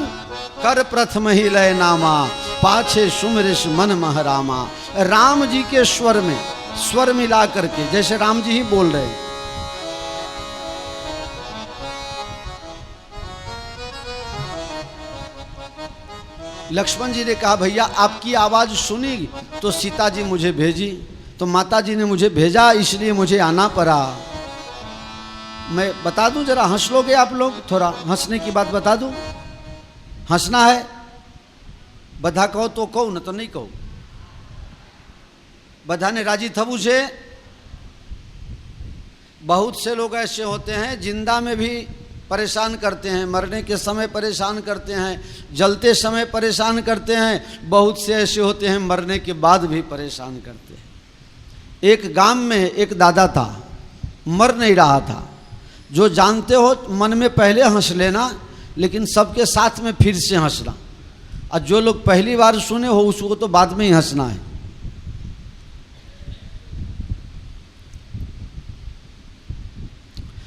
कर प्रथम ही लय नामा, पाछे सुमरिस मन महरामा। राम जी के स्वर में स्वर मिला करके, जैसे राम जी ही बोल रहे। लक्ष्मण जी ने कहा, भैया आपकी आवाज सुनी तो सीता जी मुझे भेजी, तो माता जी ने मुझे भेजा, इसलिए मुझे आना पड़ा। मैं बता दूं, जरा हंस लोगे आप लोग? थोड़ा हंसने की बात बता दूं। हंसना है, बधा कहो तो कहो, न तो नहीं कहो। बधा ने राजी थवू से। बहुत से लोग ऐसे होते हैं जिंदा में भी परेशान करते हैं, मरने के समय परेशान करते हैं, जलते समय परेशान करते हैं। बहुत से ऐसे होते हैं मरने के बाद भी परेशान करते हैं। एक गांव में एक दादा था, मर नहीं रहा था। जो जानते हो मन में पहले हंस लेना, लेकिन सबके साथ में फिर से हंसना, और जो लोग पहली बार सुने हो उसको तो बाद में ही हंसना है।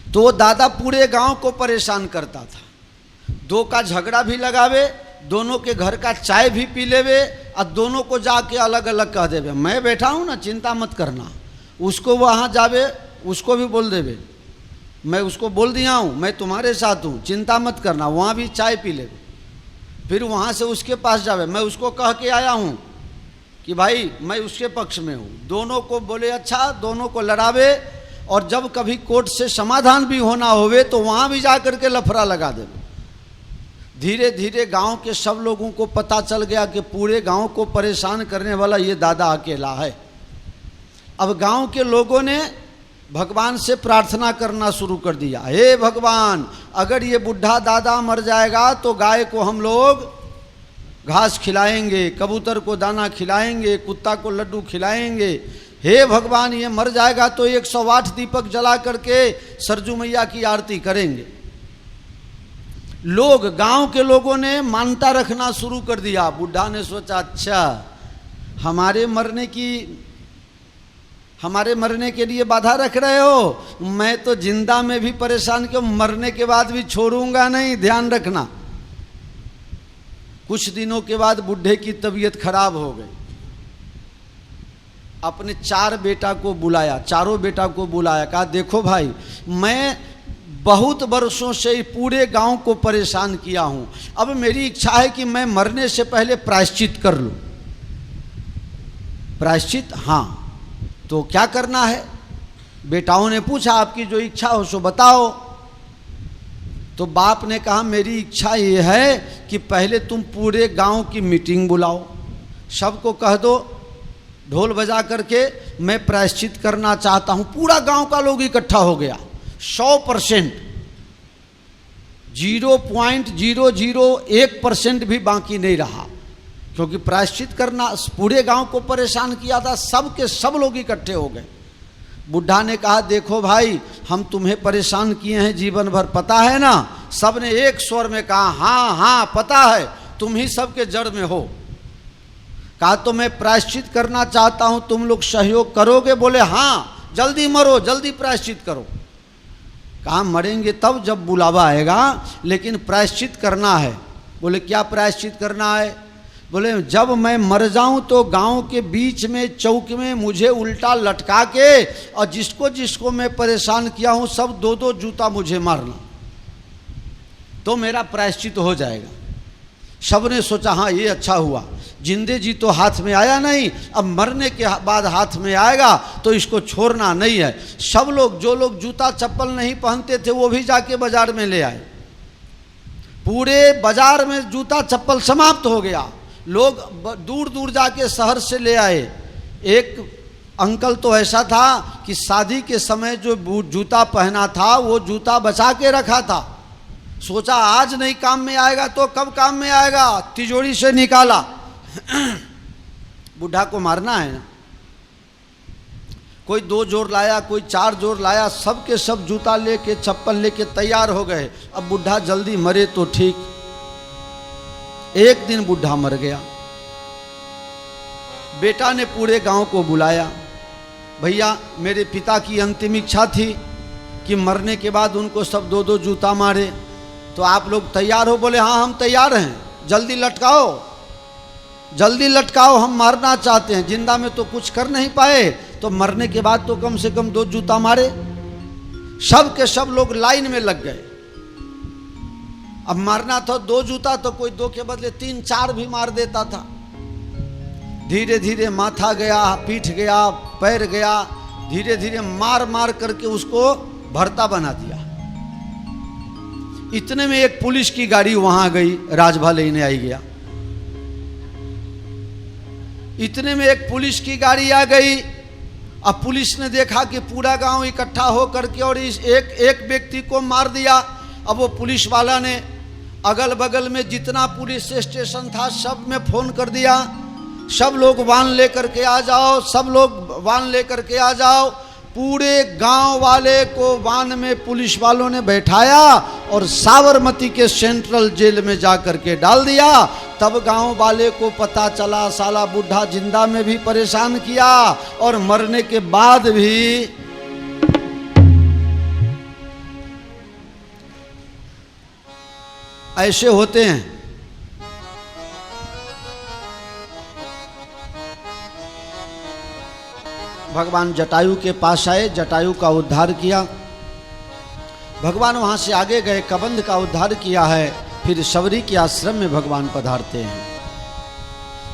तो वो दादा पूरे गांव को परेशान करता था। दो का झगड़ा भी लगावे, दोनों के घर का चाय भी पी लेवे, और दोनों को जाके अलग अलग कह देवे, मैं बैठा हूं ना, चिंता मत करना। उसको वहां जावे, उसको भी बोल देवे, मैं उसको बोल दिया हूं, मैं तुम्हारे साथ हूं, चिंता मत करना। वहां भी चाय पी ले। फिर वहां से उसके पास जावे, मैं उसको कह के आया हूं कि भाई मैं उसके पक्ष में हूं। दोनों को बोले अच्छा, दोनों को लड़ावे, और जब कभी कोर्ट से समाधान भी होना होवे तो वहां भी जाकर के लफड़ा लगा देवे। धीरे धीरे गांव के सब लोगों को पता चल गया कि पूरे गांव को परेशान करने वाला ये दादा अकेला है। अब गांव के लोगों ने भगवान से प्रार्थना करना शुरू कर दिया, हे भगवान, अगर ये बुढ़ा दादा मर जाएगा तो गाय को हम लोग घास खिलाएंगे, कबूतर को दाना खिलाएंगे, कुत्ता को लड्डू खिलाएंगे। हे भगवान, ये मर जाएगा तो 108 दीपक जला करके सरजू मैया की आरती करेंगे। लोग, गांव के लोगों ने मान्यता रखना शुरू कर दिया। बुढ़ा ने सोचा, अच्छा हमारे मरने के लिए बाधा रख रहे हो, मैं तो जिंदा में भी परेशान क्यों, मरने के बाद भी छोड़ूंगा नहीं, ध्यान रखना। कुछ दिनों के बाद बुढ़े की तबीयत खराब हो गई। अपने 4 बेटा को बुलाया, चारों बेटा को बुलाया, कहा देखो भाई, मैं बहुत वर्षों से पूरे गांव को परेशान किया हूं, अब मेरी इच्छा है कि मैं मरने से पहले प्रायश्चित कर लूं। प्रायश्चित? हाँ। तो क्या करना है? बेटाओं ने पूछा, आपकी जो इच्छा हो सो बताओ। तो बाप ने कहा, मेरी इच्छा ये है कि पहले तुम पूरे गांव की मीटिंग बुलाओ, सबको कह दो ढोल बजा करके मैं प्रायश्चित करना चाहता हूं। पूरा गांव का लोग इकट्ठा हो गया, 100%, 0.001% भी बाकी नहीं रहा, क्योंकि प्रायश्चित करना पूरे गांव को परेशान किया था। सब के सब लोग इकट्ठे हो गए। बुढ़ा ने कहा, देखो भाई, हम तुम्हें परेशान किए हैं जीवन भर, पता है ना? सब ने एक स्वर में कहा, हाँ हाँ पता है, तुम ही सबके जड़ में हो। कहा, तो मैं प्रायश्चित करना चाहता हूं, तुम लोग सहयोग करोगे? बोले हाँ, जल्दी मरो, जल्दी प्रायश्चित करो। कहा, मरेंगे तब जब बुलावा आएगा, लेकिन प्रायश्चित करना है। बोले क्या प्रायश्चित करना है? बोले जब मैं मर जाऊं तो गांव के बीच में चौक में मुझे उल्टा लटका के, और जिसको जिसको मैं परेशान किया हूं सब 2-2 जूता मुझे मारना, तो मेरा प्रायश्चित हो जाएगा। सबने सोचा हाँ ये अच्छा हुआ, जिंदे जी तो हाथ में आया नहीं, अब मरने के बाद हाथ में आएगा तो इसको छोड़ना नहीं है। सब लोग, जो लोग जूता चप्पल नहीं पहनते थे वो भी जाके बाजार में ले आए। पूरे बाजार में जूता चप्पल समाप्त हो गया, लोग दूर दूर जाके शहर से ले आए। एक अंकल तो ऐसा था कि शादी के समय जो जूता पहना था वो जूता बचा के रखा था, सोचा आज नहीं काम में आएगा तो कब काम में आएगा, तिजोरी से निकाला। बुढ़ा को मारना है ना, कोई 2 जोड़ लाया, कोई 4 जोड़ लाया, सब के सब जूता लेके चप्पल लेके तैयार हो गए। अब बुढ़ा जल्दी मरे तो ठीक। एक दिन बुढ़ा मर गया। बेटा ने पूरे गांव को बुलाया, भैया मेरे पिता की अंतिम इच्छा थी कि मरने के बाद उनको सब 2-2 जूता मारे, तो आप लोग तैयार हो? बोले हाँ हम तैयार हैं, जल्दी लटकाओ, जल्दी लटकाओ, हम मारना चाहते हैं, जिंदा में तो कुछ कर नहीं पाए, तो मरने के बाद तो कम से कम 2 जूता मारे। सब के सब लोग लाइन में लग गए। अब मारना था 2 जूता, तो कोई 2 के बदले 3-4 भी मार देता था। धीरे धीरे माथा गया, पीठ गया, पैर गया, धीरे धीरे मार मार करके उसको भरता बना दिया। इतने में एक पुलिस की गाड़ी वहां गई, राजभा लेने आई गया। इतने में एक पुलिस की गाड़ी आ गई। अब पुलिस ने देखा कि पूरा गांव इकट्ठा हो करके और इस एक व्यक्ति को मार दिया। अब वो पुलिस वाला ने अगल बगल में जितना पुलिस स्टेशन था सब में फोन कर दिया, सब लोग वाहन लेकर के आ जाओ, सब लोग वाहन लेकर के आ जाओ। पूरे गांव वाले को वाहन में पुलिस वालों ने बैठाया और साबरमती के सेंट्रल जेल में जा करके डाल दिया। तब गांव वाले को पता चला साला बुढ़ा जिंदा में भी परेशान किया और मरने के बाद भी ऐसे होते हैं। भगवान जटायु के पास आए, जटायु का उद्धार किया। भगवान वहाँ से आगे गए, कबंध का उद्धार किया है। फिर शबरी के आश्रम में भगवान पधारते हैं।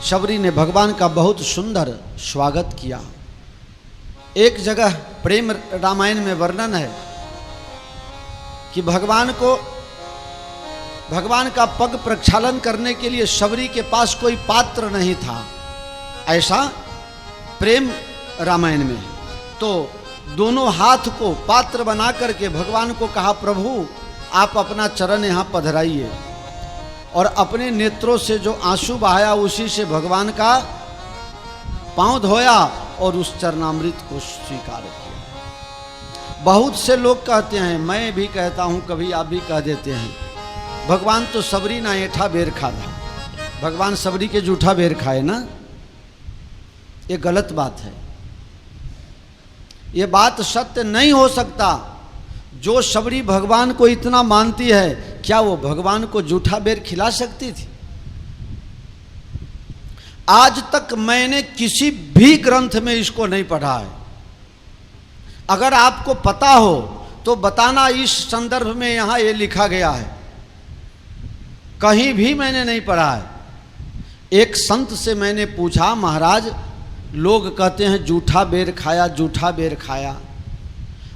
शबरी ने भगवान का बहुत सुंदर स्वागत किया। एक जगह प्रेम रामायण में वर्णन है कि भगवान का पग प्रक्षालन करने के लिए शबरी के पास कोई पात्र नहीं था, ऐसा प्रेम रामायण में है। तो दोनों हाथ को पात्र बना करके भगवान को कहा, प्रभु आप अपना चरण यहाँ पधराइए। और अपने नेत्रों से जो आंसू बहाया उसी से भगवान का पांव धोया और उस चरणामृत को स्वीकार किया। बहुत से लोग कहते हैं, मैं भी कहता हूं, कभी आप भी कह देते हैं, भगवान तो सबरी ना ऐठा बेर खाता। भगवान सबरी के जूठा बेर खाए ना, ये गलत बात है। ये बात सत्य नहीं हो सकता। जो सबरी भगवान को इतना मानती है, क्या वो भगवान को जूठा बेर खिला सकती थी? आज तक मैंने किसी भी ग्रंथ में इसको नहीं पढ़ा है। अगर आपको पता हो तो बताना, इस संदर्भ में यहां ये लिखा गया है। कहीं भी मैंने नहीं पढ़ा है। एक संत से मैंने पूछा, महाराज लोग कहते हैं जूठा बेर खाया, जूठा बेर खाया।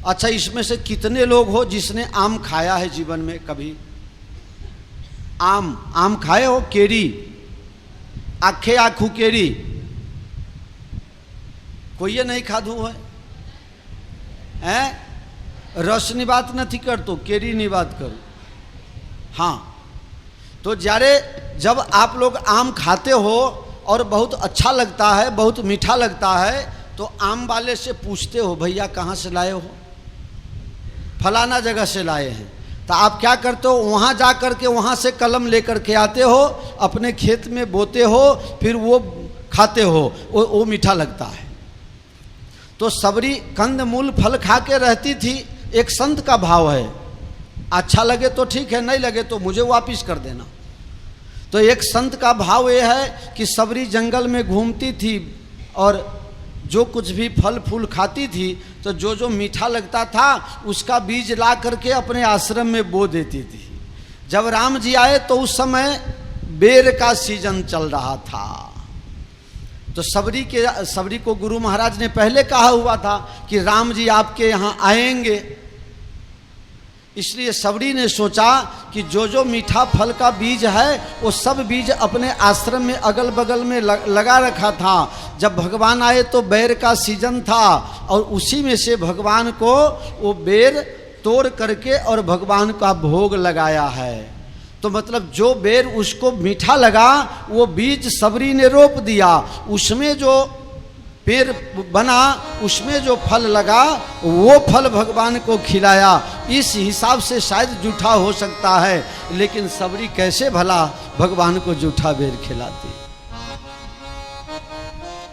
अच्छा, इसमें से कितने लोग हो जिसने आम खाया है जीवन में कभी? आम खाए हो? केरी, आखे आखू केरी, कोई ये नहीं खाधु है? रसनी बात नहीं कर तो केरी नहीं बात करो। हाँ, तो जब आप लोग आम खाते हो और बहुत अच्छा लगता है, बहुत मीठा लगता है, तो आम वाले से पूछते हो, भैया कहाँ से लाए हो? फलाना जगह से लाए हैं। तो आप क्या करते हो? वहाँ जा कर के वहाँ से कलम लेकर के आते हो, अपने खेत में बोते हो, फिर वो खाते हो, वो मीठा लगता है। तो सबरी कंद मूल फल खा के रहती थी। एक संत का भाव है, अच्छा लगे तो ठीक है, नहीं लगे तो मुझे वापिस कर देना। तो एक संत का भाव ये है कि सबरी जंगल में घूमती थी और जो कुछ भी फल फूल खाती थी, तो जो मीठा लगता था उसका बीज ला करके अपने आश्रम में बो देती थी। जब राम जी आए तो उस समय बेर का सीजन चल रहा था। तो सबरी को गुरु महाराज ने पहले कहा हुआ था कि राम जी आपके यहाँ आएंगे। इसलिए सबरी ने सोचा कि जो मीठा फल का बीज है वो सब बीज अपने आश्रम में अगल बगल में लगा रखा था। जब भगवान आए तो बेर का सीजन था और उसी में से भगवान को वो बेर तोड़ करके और भगवान का भोग लगाया है। तो मतलब जो बेर उसको मीठा लगा वो बीज सबरी ने रोप दिया, उसमें जो पेड़ बना, उसमें जो फल लगा वो फल भगवान को खिलाया। इस हिसाब से शायद जूठा हो सकता है, लेकिन सबरी कैसे भला भगवान को जूठा बेर खिलाती।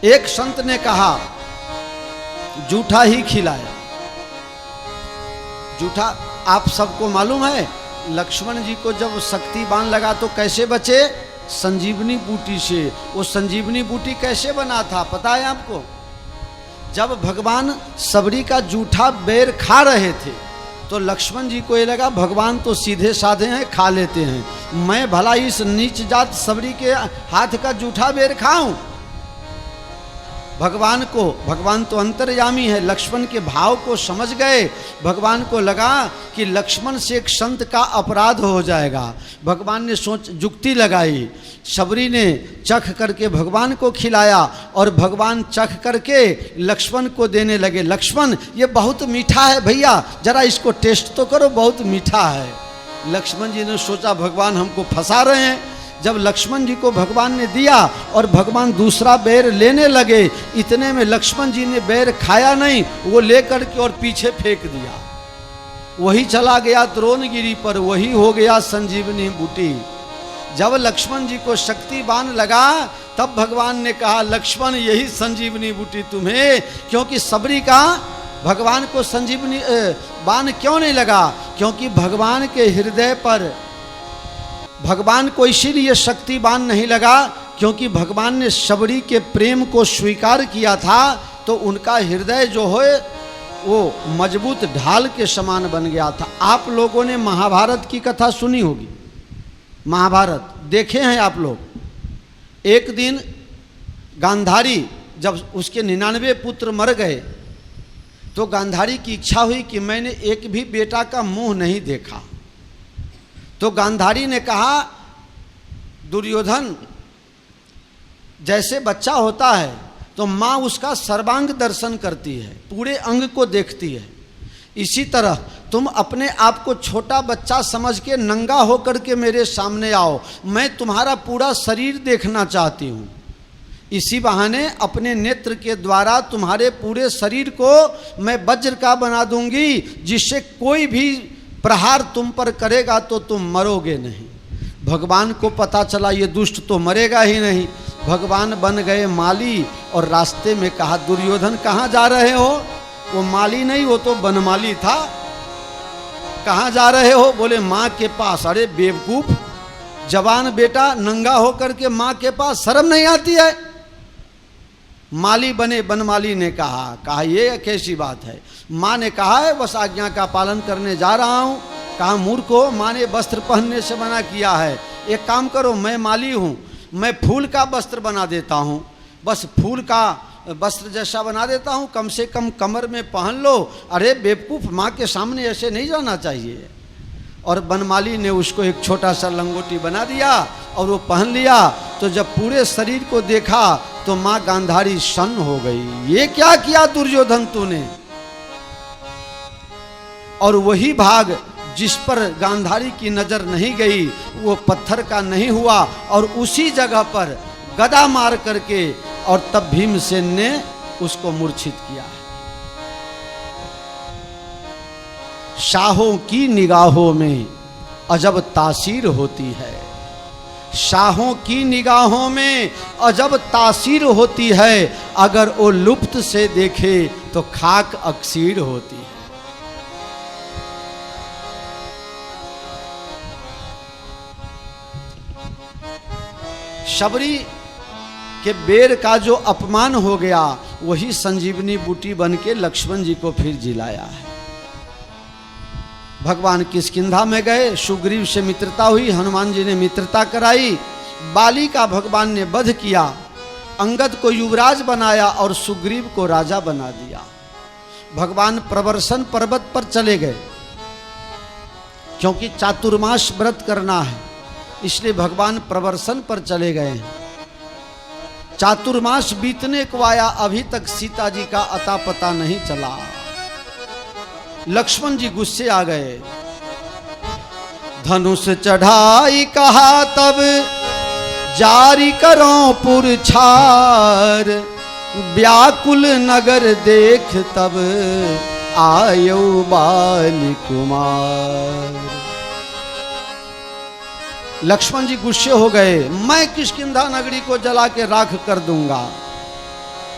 एक संत ने कहा जूठा ही खिलाया। जूठा आप सबको मालूम है, लक्ष्मण जी को जब शक्ति बाण लगा तो कैसे बचे? संजीवनी बूटी से। वो संजीवनी बूटी कैसे बना था पता है आपको? जब भगवान सबरी का जूठा बेर खा रहे थे तो लक्ष्मण जी को ये लगा भगवान तो सीधे साधे हैं, खा लेते हैं, मैं भला इस नीच जात सबरी के हाथ का जूठा बेर खाऊं? भगवान तो अंतर्यामी है, लक्ष्मण के भाव को समझ गए। भगवान को लगा कि लक्ष्मण से एक संत का अपराध हो जाएगा। भगवान ने जुक्ति लगाई, सबरी ने चख करके भगवान को खिलाया और भगवान चख करके लक्ष्मण को देने लगे। लक्ष्मण ये बहुत मीठा है भैया, जरा इसको टेस्ट तो करो, बहुत मीठा है। लक्ष्मण जी ने सोचा भगवान हमको फंसा रहे हैं। जब लक्ष्मण जी को भगवान ने दिया और भगवान दूसरा बेर लेने लगे, इतने में लक्ष्मण जी ने बेर खाया नहीं, वो लेकर के और पीछे फेंक दिया। वही चला गया द्रोणगिरी पर, वही हो गया संजीवनी बूटी। जब लक्ष्मण जी को शक्ति बाण लगा तब भगवान ने कहा लक्ष्मण यही संजीवनी बूटी तुम्हें, क्योंकि सबरी का भगवान को संजीवनी बाण क्यों नहीं लगा? क्योंकि भगवान के हृदय पर भगवान को इसीलिए शक्ति बाण नहीं लगा क्योंकि भगवान ने सबरी के प्रेम को स्वीकार किया था, तो उनका हृदय जो है वो मजबूत ढाल के समान बन गया था। आप लोगों ने महाभारत की कथा सुनी होगी, महाभारत देखे हैं आप लोग। एक दिन गांधारी जब उसके 99 पुत्र मर गए तो गांधारी की इच्छा हुई कि मैंने एक भी बेटा का मुंह नहीं देखा। तो गांधारी ने कहा दुर्योधन जैसे बच्चा होता है तो तो माँ उसका सर्वांग दर्शन करती है, पूरे अंग को देखती है। इसी तरह तुम अपने आप को छोटा बच्चा समझ के नंगा होकर के मेरे सामने आओ, मैं तुम्हारा पूरा शरीर देखना चाहती हूँ। इसी बहाने अपने नेत्र के द्वारा तुम्हारे पूरे शरीर को मैं वज्र का बना दूंगी, जिससे कोई भी प्रहार तुम पर करेगा तो तुम मरोगे नहीं। भगवान को पता चला ये दुष्ट तो मरेगा ही नहीं। भगवान बन गए माली और रास्ते में कहा, दुर्योधन कहाँ जा रहे हो? वो माली नहीं, वो तो बनमाली था। कहाँ जा रहे हो? बोले माँ के पास। अरे बेवकूफ, जवान बेटा नंगा होकर के माँ के पास, शर्म नहीं आती है? माली बने बनमाली ने कहा ये कैसी बात है? माँ ने कहा है बस आज्ञा का पालन करने जा रहा हूँ। कहा मूर्ख हो, माँ ने वस्त्र पहनने से मना किया है। एक काम करो, मैं माली हूँ, मैं फूल का वस्त्र बना देता हूँ, बस फूल का वस्त्र जैसा बना देता हूँ, कम से कम कमर में पहन लो। अरे बेवकूफ़, माँ के सामने ऐसे नहीं जाना चाहिए। और बनमाली ने उसको एक छोटा सा लंगोटी बना दिया और वो पहन लिया। तो जब पूरे शरीर को देखा तो माँ गांधारी सन्न हो गई। ये क्या किया दुर्योधन तूने? और वही भाग जिस पर गांधारी की नजर नहीं गई वो पत्थर का नहीं हुआ, और उसी जगह पर गदा मार करके और तब भीमसेन ने उसको मूर्छित किया। शाहों की निगाहों में अजब तासीर होती है, शाहों की निगाहों में अजब तासीर होती है, अगर वो लुप्त से देखे तो खाक अक्सीर होती है। शबरी के बेर का जो अपमान हो गया, वही संजीवनी बूटी बन के लक्ष्मण जी को फिर जिलाया है। भगवान किष्किंधा में गए, सुग्रीव से मित्रता हुई, हनुमान जी ने मित्रता कराई, बाली का भगवान ने वध किया, अंगद को युवराज बनाया और सुग्रीव को राजा बना दिया। भगवान प्रवर्सन पर्वत पर चले गए, क्योंकि चातुर्मास व्रत करना है, इसलिए भगवान प्रवर्सन पर चले गए हैं। चातुर्मास बीतने को आया, अभी तक सीता जी का अता पता नहीं चला। लक्ष्मण जी गुस्से आ गए, धनुष चढ़ाई कहा तब जारी करो पुरछार, व्याकुल नगर देख तब आयो बाल कुमार। लक्ष्मण जी गुस्से हो गए, मैं किष्किंधा नगरी को जला के राख कर दूंगा।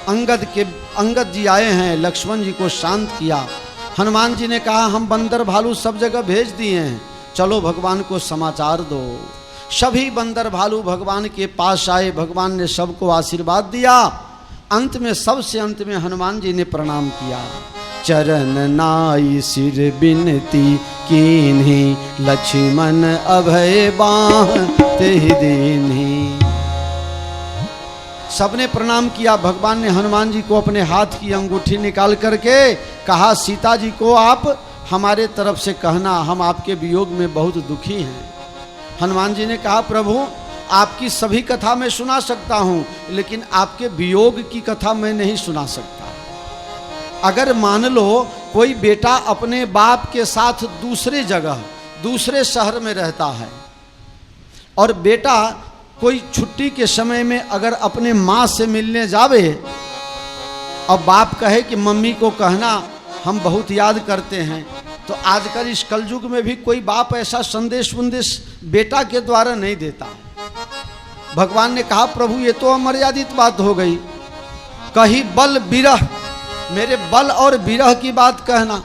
अंगद जी आए हैं, लक्ष्मण जी को शांत किया। हनुमान जी ने कहा हम बंदर भालू सब जगह भेज दिए हैं, चलो भगवान को समाचार दो। सभी बंदर भालू भगवान के पास आए, भगवान ने सबको आशीर्वाद दिया। अंत में, सबसे अंत में हनुमान जी ने प्रणाम किया। चरण नाई सिर बिनती कीन्ही, लक्ष्मण अभय बाह तेहि दीन्ही। सबने प्रणाम किया। भगवान ने हनुमान जी को अपने हाथ की अंगूठी निकाल करके कहा, सीता जी को आप हमारे तरफ से कहना, हम आपके वियोग में बहुत दुखी हैं। हनुमान जी ने कहा, प्रभु आपकी सभी कथा मैं सुना सकता हूँ, लेकिन आपके वियोग की कथा मैं नहीं सुना सकता। अगर मान लो कोई बेटा अपने बाप के साथ दूसरे जगह, दूसरे शहर में रहता है, और बेटा कोई छुट्टी के समय में अगर अपने माँ से मिलने जावे, और बाप कहे कि मम्मी को कहना हम बहुत याद करते हैं, तो आजकल इस कलयुग में भी कोई बाप ऐसा संदेश बेटा के द्वारा नहीं देता। भगवान ने कहा, प्रभु ये तो अमर्यादित बात हो गई, कहीं बल विरह, मेरे बल और विरह की बात कहना।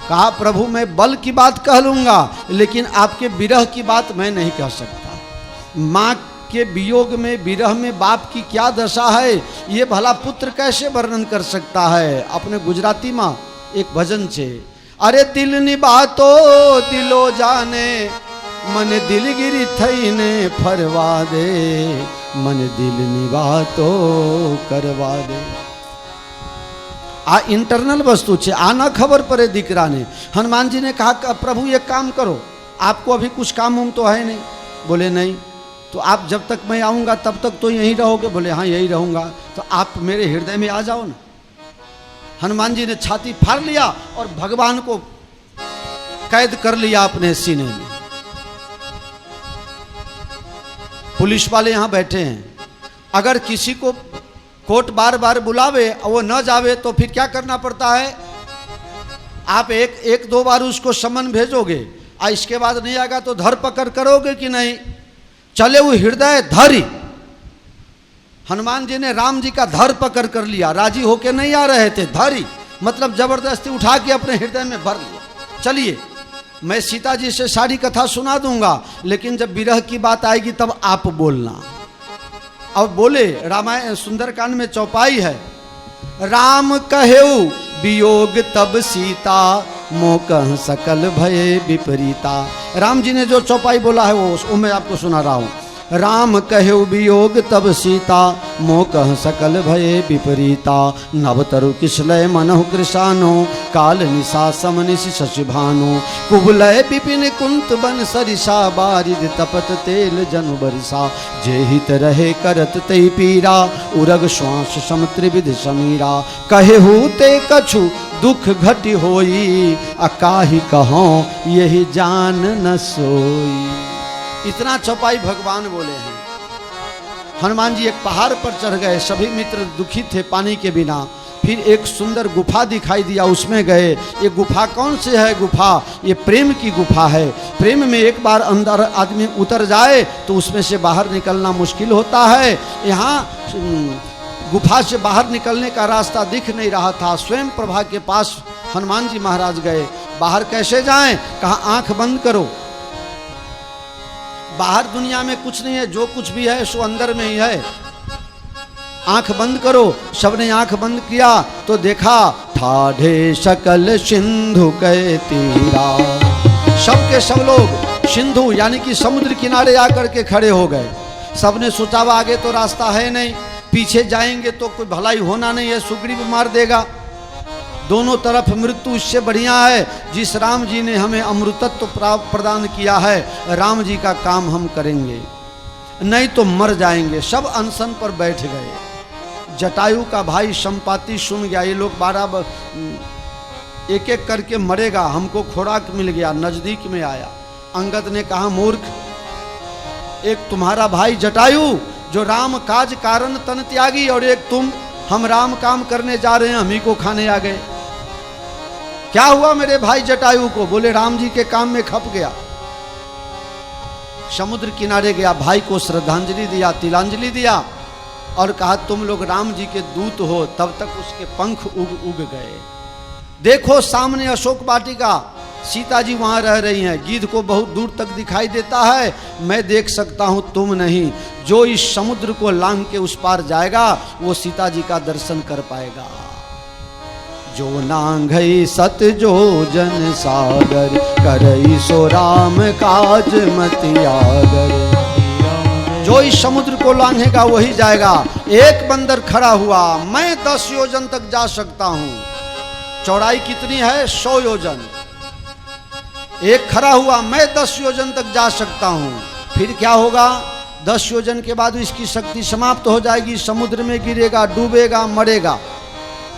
कहा, प्रभु मैं बल की बात कह लूँगा, लेकिन आपके विरह की बात मैं नहीं कह सकता। माँ के वियोग में, विरह में बाप की क्या दशा है, ये भला पुत्र कैसे वर्णन कर सकता है। अपने गुजराती माँ एक भजन से, अरे दिल निबातो दिलो जाने, मन दिलगिरी थईने फरवा दे, मन दिल निबातो करवा दे। आ इंटरनल वस्तु छे, आ न खबर पड़े दीकरा ने। हनुमान जी ने कहा, प्रभु एक काम करो, आपको अभी कुछ काम उम तो है नहीं? बोले नहीं। तो आप जब तक मैं आऊँगा तब तक तो यहीं रहोगे? बोले हाँ यहीं रहूँगा। तो आप मेरे हृदय में आ जाओ ना। हनुमान जी ने छाती फाड़ लिया और भगवान को कैद कर लिया अपने सीने में। पुलिस वाले यहां बैठे हैं, अगर किसी को कोर्ट बार बार बुलावे और वो न जावे तो फिर क्या करना पड़ता है? आप एक दो बार उसको समन भेजोगे और इसके बाद नहीं आएगा तो धर पकड़ करोगे कि नहीं? चले वो हृदय धरी। हनुमान जी ने राम जी का धर पकड़ कर लिया, राजी होके नहीं आ रहे थे। धरी मतलब जबरदस्ती उठा के अपने हृदय में भर लिया। चलिए मैं सीता जी से सारी कथा सुना दूंगा, लेकिन जब विरह की बात आएगी तब आप बोलना। अब बोले, रामायण सुंदरकांड में चौपाई है, राम कहेऊ वियोग तब सीता, मोकह सकल भये विपरीता। राम जी ने जो चौपाई बोला है वो मैं आपको सुना रहा हूं। राम कहेऊ वियोग तब सीता, मोकह सकल भये विपरीता। नवतरु किसलय मनहु कृशानो, काल निशा समनिशि शशिभानु। कुबलय विपिन कुंत बन सरिसा, बारिद तपत तेल जनु बरिसा। जे हित रहे करत तै पीरा, उरग श्वास सम त्रिविध समीरा। कहेहु ते कछु दुख घटि होई, अकाहि कहों यही जान न सोई। इतना चौपाई भगवान बोले हैं। हनुमान जी एक पहाड़ पर चढ़ गए, सभी मित्र दुखी थे पानी के बिना। फिर एक सुंदर गुफा दिखाई दिया, उसमें गए। ये गुफा कौन सी है गुफा? ये प्रेम की गुफा है। प्रेम में एक बार अंदर आदमी उतर जाए तो उसमें से बाहर निकलना मुश्किल होता है। यहाँ गुफा से बाहर निकलने का रास्ता दिख नहीं रहा था। स्वयं प्रभा के पास हनुमान जी महाराज गए। बाहर कैसे जाएं? कहा आंख बंद करो, बाहर दुनिया में कुछ नहीं है, जो कुछ भी है सो अंदर में ही है। आंख बंद करो। सबने आंख बंद किया तो देखा ठाढ़े शकल सिंधु के तीरा। सब के सब लोग सिंधु यानी कि समुद्र किनारे आकर के खड़े हो गए। सबने सोचा आगे तो रास्ता है नहीं, पीछे जाएंगे तो कोई भलाई होना नहीं है, सुग्रीव मार देगा। दोनों तरफ मृत्यु। इससे बढ़िया है जिस राम जी ने हमें अमृतत्व प्रदान किया है, राम जी का काम हम करेंगे, नहीं तो मर जाएंगे। सब अनशन पर बैठ गए। जटायु का भाई संपाति सुन गया, ये लोग 12 एक एक करके मरेगा, हमको खुराक मिल गया, नजदीक में आया। अंगद ने कहा मूर्ख, एक तुम्हारा भाई जटायु जो राम काज कारण तन त्यागी, और एक तुम, हम राम काम करने जा रहे हैं, हम ही को खाने आ गए। क्या हुआ मेरे भाई जटायु को? बोले राम जी के काम में खप गया। समुद्र किनारे गया, भाई को श्रद्धांजलि दिया, तिलांजलि दिया और कहा तुम लोग राम जी के दूत हो। तब तक उसके पंख उग गए। देखो सामने अशोक वाटिका, सीता जी वहां रह रही हैं। गिद्ध को बहुत दूर तक दिखाई देता है, मैं देख सकता हूं, तुम नहीं। जो इस समुद्र को लांघ के उस पार जाएगा वो सीता जी का दर्शन कर पाएगा। जो नांघई सत जो जन सागर, करई सो राम काज मतियागर। जो इस समुद्र को लांघेगा वही जाएगा। एक बंदर खड़ा हुआ, मैं 10 योजन तक जा सकता हूं। चौड़ाई कितनी है? 100 योजन। एक खड़ा हुआ, मैं 10 योजन तक जा सकता हूं। फिर क्या होगा? 10 योजन के बाद इसकी शक्ति समाप्त हो जाएगी, समुद्र में गिरेगा, डूबेगा, मरेगा।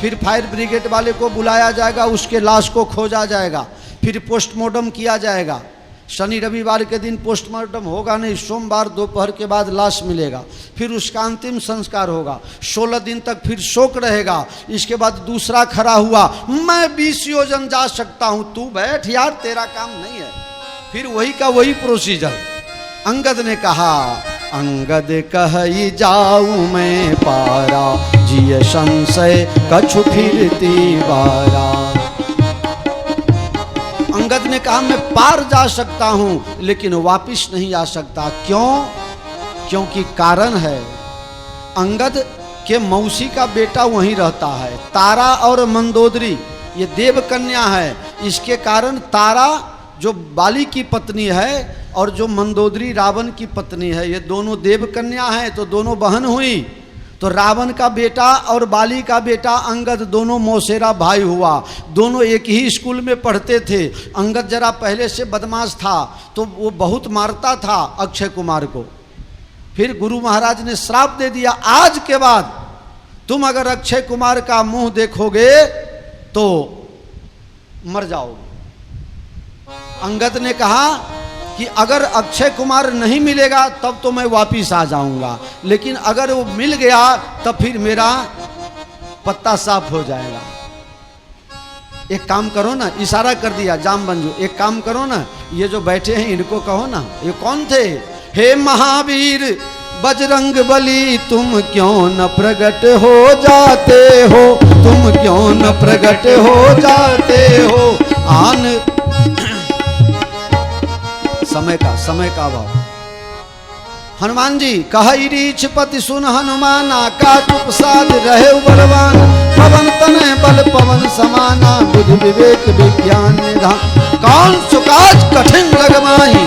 फिर फायर ब्रिगेड वाले को बुलाया जाएगा, उसके लाश को खोजा जाएगा, फिर पोस्टमार्टम किया जाएगा। शनि रविवार के दिन पोस्टमार्टम होगा नहीं, सोमवार दोपहर के बाद लाश मिलेगा, फिर उसका अंतिम संस्कार होगा। 16 दिन तक फिर शोक रहेगा। इसके बाद दूसरा खड़ा हुआ, मैं 20 योजन जा सकता हूं, तू बैठ यार, तेरा काम नहीं है। फिर वही का वही प्रोसीजर। अंगद ने कहा, अंगद कहि जाऊं मैं पारा, जिय संशय कछु फिरती बारा। अंगद ने कहा मैं पार जा सकता हूं लेकिन वापिस नहीं आ सकता। क्यों? क्योंकि कारण है, अंगद के मौसी का बेटा वहीं रहता है। तारा और मंदोदरी ये देव कन्या है। इसके कारण तारा जो बाली की पत्नी है और जो मंदोदरी रावण की पत्नी है, ये दोनों देव कन्या हैं, तो दोनों बहन हुई। तो रावण का बेटा और बाली का बेटा अंगद दोनों मौसेरा भाई हुआ। दोनों एक ही स्कूल में पढ़ते थे। अंगद जरा पहले से बदमाश था तो वो बहुत मारता था अक्षय कुमार को। फिर गुरु महाराज ने श्राप दे दिया, आज के बाद तुम अगर अक्षय कुमार का मुंह देखोगे तो मर जाओगे। अंगद ने कहा कि अगर अक्षय कुमार नहीं मिलेगा तब तो मैं वापिस आ जाऊंगा, लेकिन अगर वो मिल गया तब फिर मेरा पत्ता साफ हो जाएगा। एक काम करो ना, इशारा कर दिया जामवंतु, एक काम करो ना, ये जो बैठे हैं इनको कहो ना, ये कौन थे? हे महावीर बजरंग बली, तुम क्यों न प्रकट हो जाते हो, तुम क्यों न प्रकट हो जाते हो। आन समय का भाव। हनुमान जी कहि रीछ पति सुन हनुमाना, का चुप साध रहे बलवान, पवन तनय बल पवन समाना, बुद्धि विवेक विज्ञान निधान। कौन सुकाज कठिन लगमाही,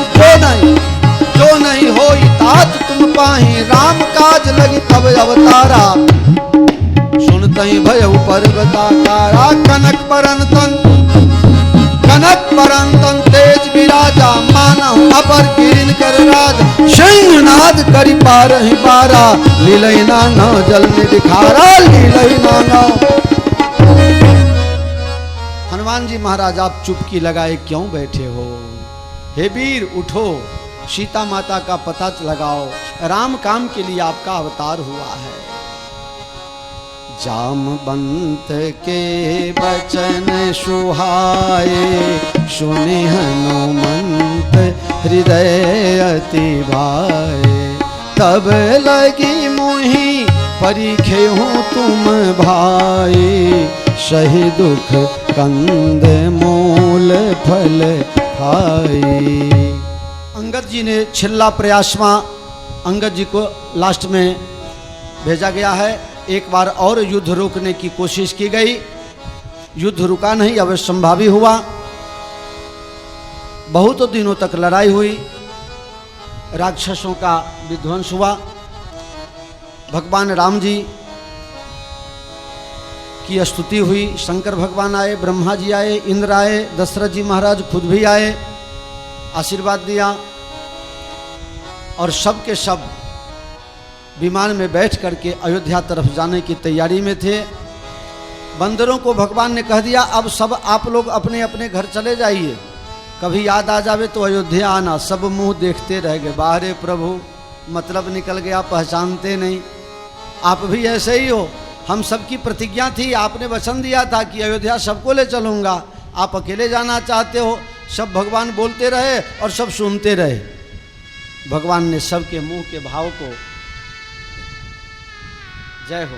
जो नहीं होई तात तुम पाही, राम काज लगी तब अवतारा, सुनतहि भयउ पर्वताकारा। कनक बरन तेज विराजा, मानहु अपर किरिन कर राजा, सिंहनाद करि पारहि पारा, लीलई नाना जल में दिखारा, लीलई नाना। हनुमान जी महाराज आप चुपकी लगाए क्यों बैठे हो? हे वीर उठो, सीता माता का पता लगाओ, राम काम के लिए आपका अवतार हुआ है। जामवंत के वचन सुहाए, सुनि हनुमंत हृदय अति भाए, तब लगी मोहि परिखे हूँ तुम भाई, सही दुख कंद मूल फल खाई। अंगद जी ने छिल्ला प्रयासमा अंगद जी को लास्ट में भेजा गया है। एक बार और युद्ध रोकने की कोशिश की गई, युद्ध रुका नहीं, अवश्यंभावी हुआ। बहुत दिनों तक लड़ाई हुई, राक्षसों का विध्वंस हुआ। भगवान राम जी की स्तुति हुई, शंकर भगवान आए, ब्रह्मा जी आए, इंद्र आए, दशरथ जी महाराज खुद भी आए, आशीर्वाद दिया। और सब के सब विमान में बैठ करके अयोध्या तरफ जाने की तैयारी में थे। बंदरों को भगवान ने कह दिया अब सब आप लोग अपने अपने घर चले जाइए, कभी याद आ जावे तो अयोध्या आना। सब मुंह देखते रह गए, बाहरे प्रभु मतलब निकल गया, पहचानते नहीं। आप भी ऐसे ही हो, हम सबकी प्रतिज्ञा थी, आपने वचन दिया था कि अयोध्या सबको ले चलूंगा, आप अकेले जाना चाहते हो। सब भगवान बोलते रहे और सब सुनते रहे। भगवान ने सबके मुंह के भाव को, जय हो।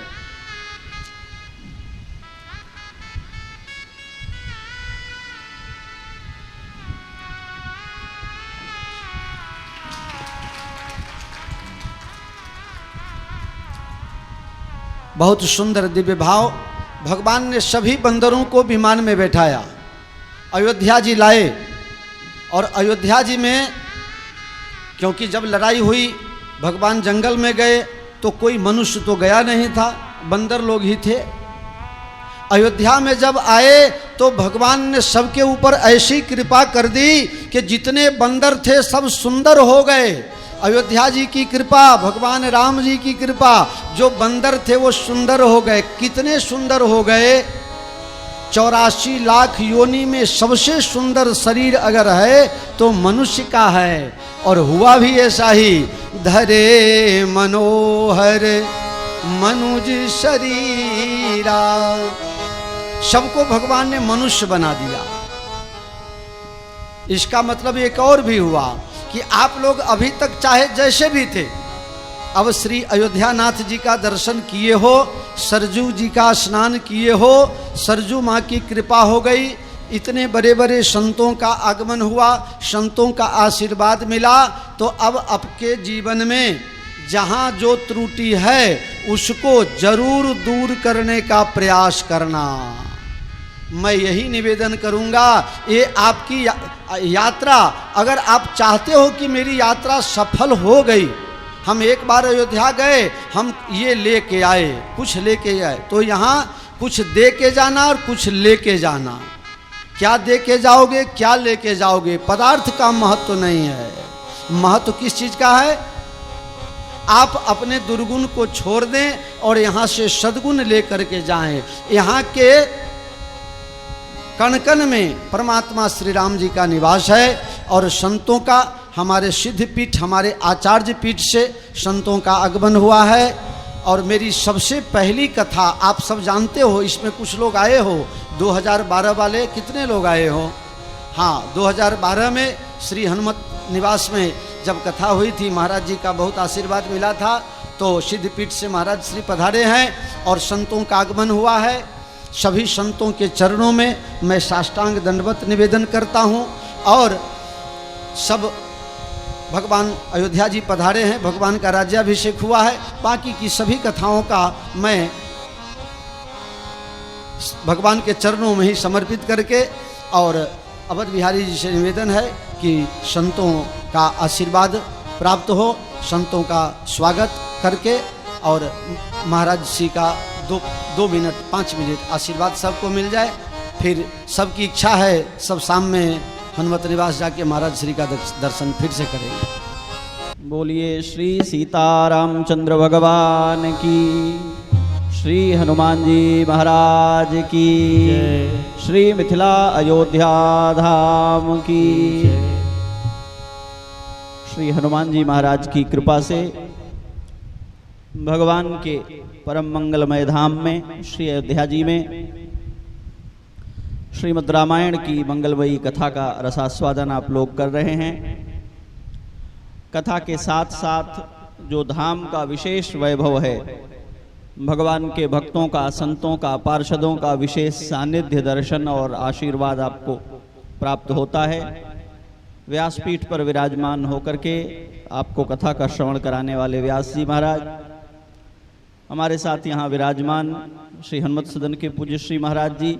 बहुत सुंदर दिव्य भाव। भगवान ने सभी बंदरों को विमान में बैठाया, अयोध्या जी लाए। और अयोध्या जी में क्योंकि जब लड़ाई हुई भगवान जंगल में गए तो कोई मनुष्य तो गया नहीं था, बंदर लोग ही थे। अयोध्या में जब आए तो भगवान ने सबके ऊपर ऐसी कृपा कर दी कि जितने बंदर थे सब सुंदर हो गए। अयोध्या जी की कृपा, भगवान राम जी की कृपा, जो बंदर थे वो सुंदर हो गए। कितने सुंदर हो गए? 84 लाख योनि में सबसे सुंदर शरीर अगर है तो मनुष्य का है। और हुआ भी ऐसा ही, धरे मनोहर मनुज शरीरा, सबको भगवान ने मनुष्य बना दिया। इसका मतलब एक और भी हुआ कि आप लोग अभी तक चाहे जैसे भी थे, अब श्री अयोध्यानाथ जी का दर्शन किए हो, सरजू जी का स्नान किए हो, सरजू माँ की कृपा हो गई, इतने बड़े बड़े संतों का आगमन हुआ, संतों का आशीर्वाद मिला, तो अब आपके जीवन में जहाँ जो त्रुटि है उसको जरूर दूर करने का प्रयास करना। मैं यही निवेदन करूँगा, ये आपकी यात्रा, अगर आप चाहते हो कि मेरी यात्रा सफल हो गई, हम एक बार अयोध्या गए, हम ये लेके आए, कुछ लेके आए, तो यहाँ कुछ दे के जाना और कुछ लेके जाना। क्या दे के जाओगे, क्या लेके जाओगे, पदार्थ का महत्व नहीं है। महत्व किस चीज़ का है? आप अपने दुर्गुण को छोड़ दें और यहाँ से सद्गुण लेकर के जाएं। यहाँ के कण कण में परमात्मा श्री राम जी का निवास है और संतों का, हमारे सिद्ध पीठ, हमारे आचार्य पीठ से संतों का आगमन हुआ है। और मेरी सबसे पहली कथा आप सब जानते हो, इसमें कुछ लोग आए हो 2012 वाले, कितने लोग आए हो? हाँ, 2012 में श्री हनुमत निवास में जब कथा हुई थी, महाराज जी का बहुत आशीर्वाद मिला था। तो सिद्ध पीठ से महाराज श्री पधारे हैं और संतों का आगमन हुआ है। सभी संतों के चरणों में मैं साष्टांग दंडवत निवेदन करता हूँ। और सब भगवान अयोध्या जी पधारे हैं, भगवान का राज्याभिषेक हुआ है। बाकी की सभी कथाओं का मैं भगवान के चरणों में ही समर्पित करके, और अवध बिहारी जी से निवेदन है कि संतों का आशीर्वाद प्राप्त हो, संतों का स्वागत करके, और महाराज श्री का 2 मिनट 5 मिनट आशीर्वाद सबको मिल जाए। फिर सबकी इच्छा है सब शाम में हनुमत निवास जाके महाराज श्री का दर्शन फिर से करेंगे। बोलिए श्री सीतारामचंद्र भगवान की, श्री हनुमान जी महाराज की, श्री मिथिला अयोध्या धाम की। श्री हनुमान जी महाराज की कृपा से भगवान के परम मंगलमय धाम में श्री अयोध्या जी में श्रीमद् रामायण की मंगलमयी कथा का रसास्वादन आप लोग कर रहे हैं। कथा के साथ साथ जो धाम का विशेष वैभव है, भगवान के भक्तों का, संतों का, पार्षदों का विशेष सानिध्य, दर्शन और आशीर्वाद आपको प्राप्त होता है। व्यासपीठ पर विराजमान होकर के आपको कथा का श्रवण कराने वाले व्यास जी महाराज, हमारे साथ यहाँ विराजमान श्री हनुमत सदन के पूज्य श्री महाराज जी,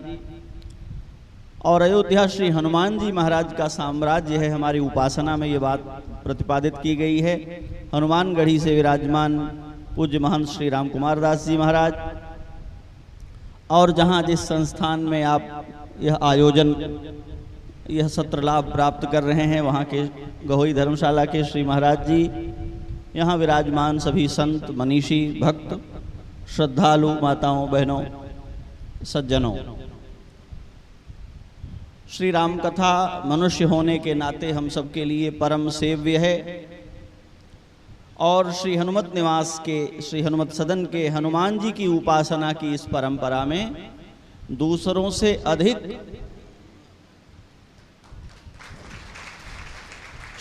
और अयोध्या श्री हनुमान जी महाराज का साम्राज्य है। हमारी उपासना में ये बात प्रतिपादित की गई है। हनुमानगढ़ी से विराजमान पूज्य महंत श्री राम कुमार दास जी महाराज, और जहाँ जिस संस्थान में आप यह आयोजन, यह सत्र लाभ प्राप्त कर रहे हैं, वहाँ के गहोई धर्मशाला के श्री महाराज जी, यहाँ विराजमान सभी संत, मनीषी, भक्त, श्रद्धालु, माताओं, बहनों, सज्जनों, श्री राम कथा मनुष्य होने के नाते हम सबके लिए परम सेव्य है। और श्री हनुमत निवास के, श्री हनुमत सदन के हनुमान जी की उपासना की इस परंपरा में दूसरों से अधिक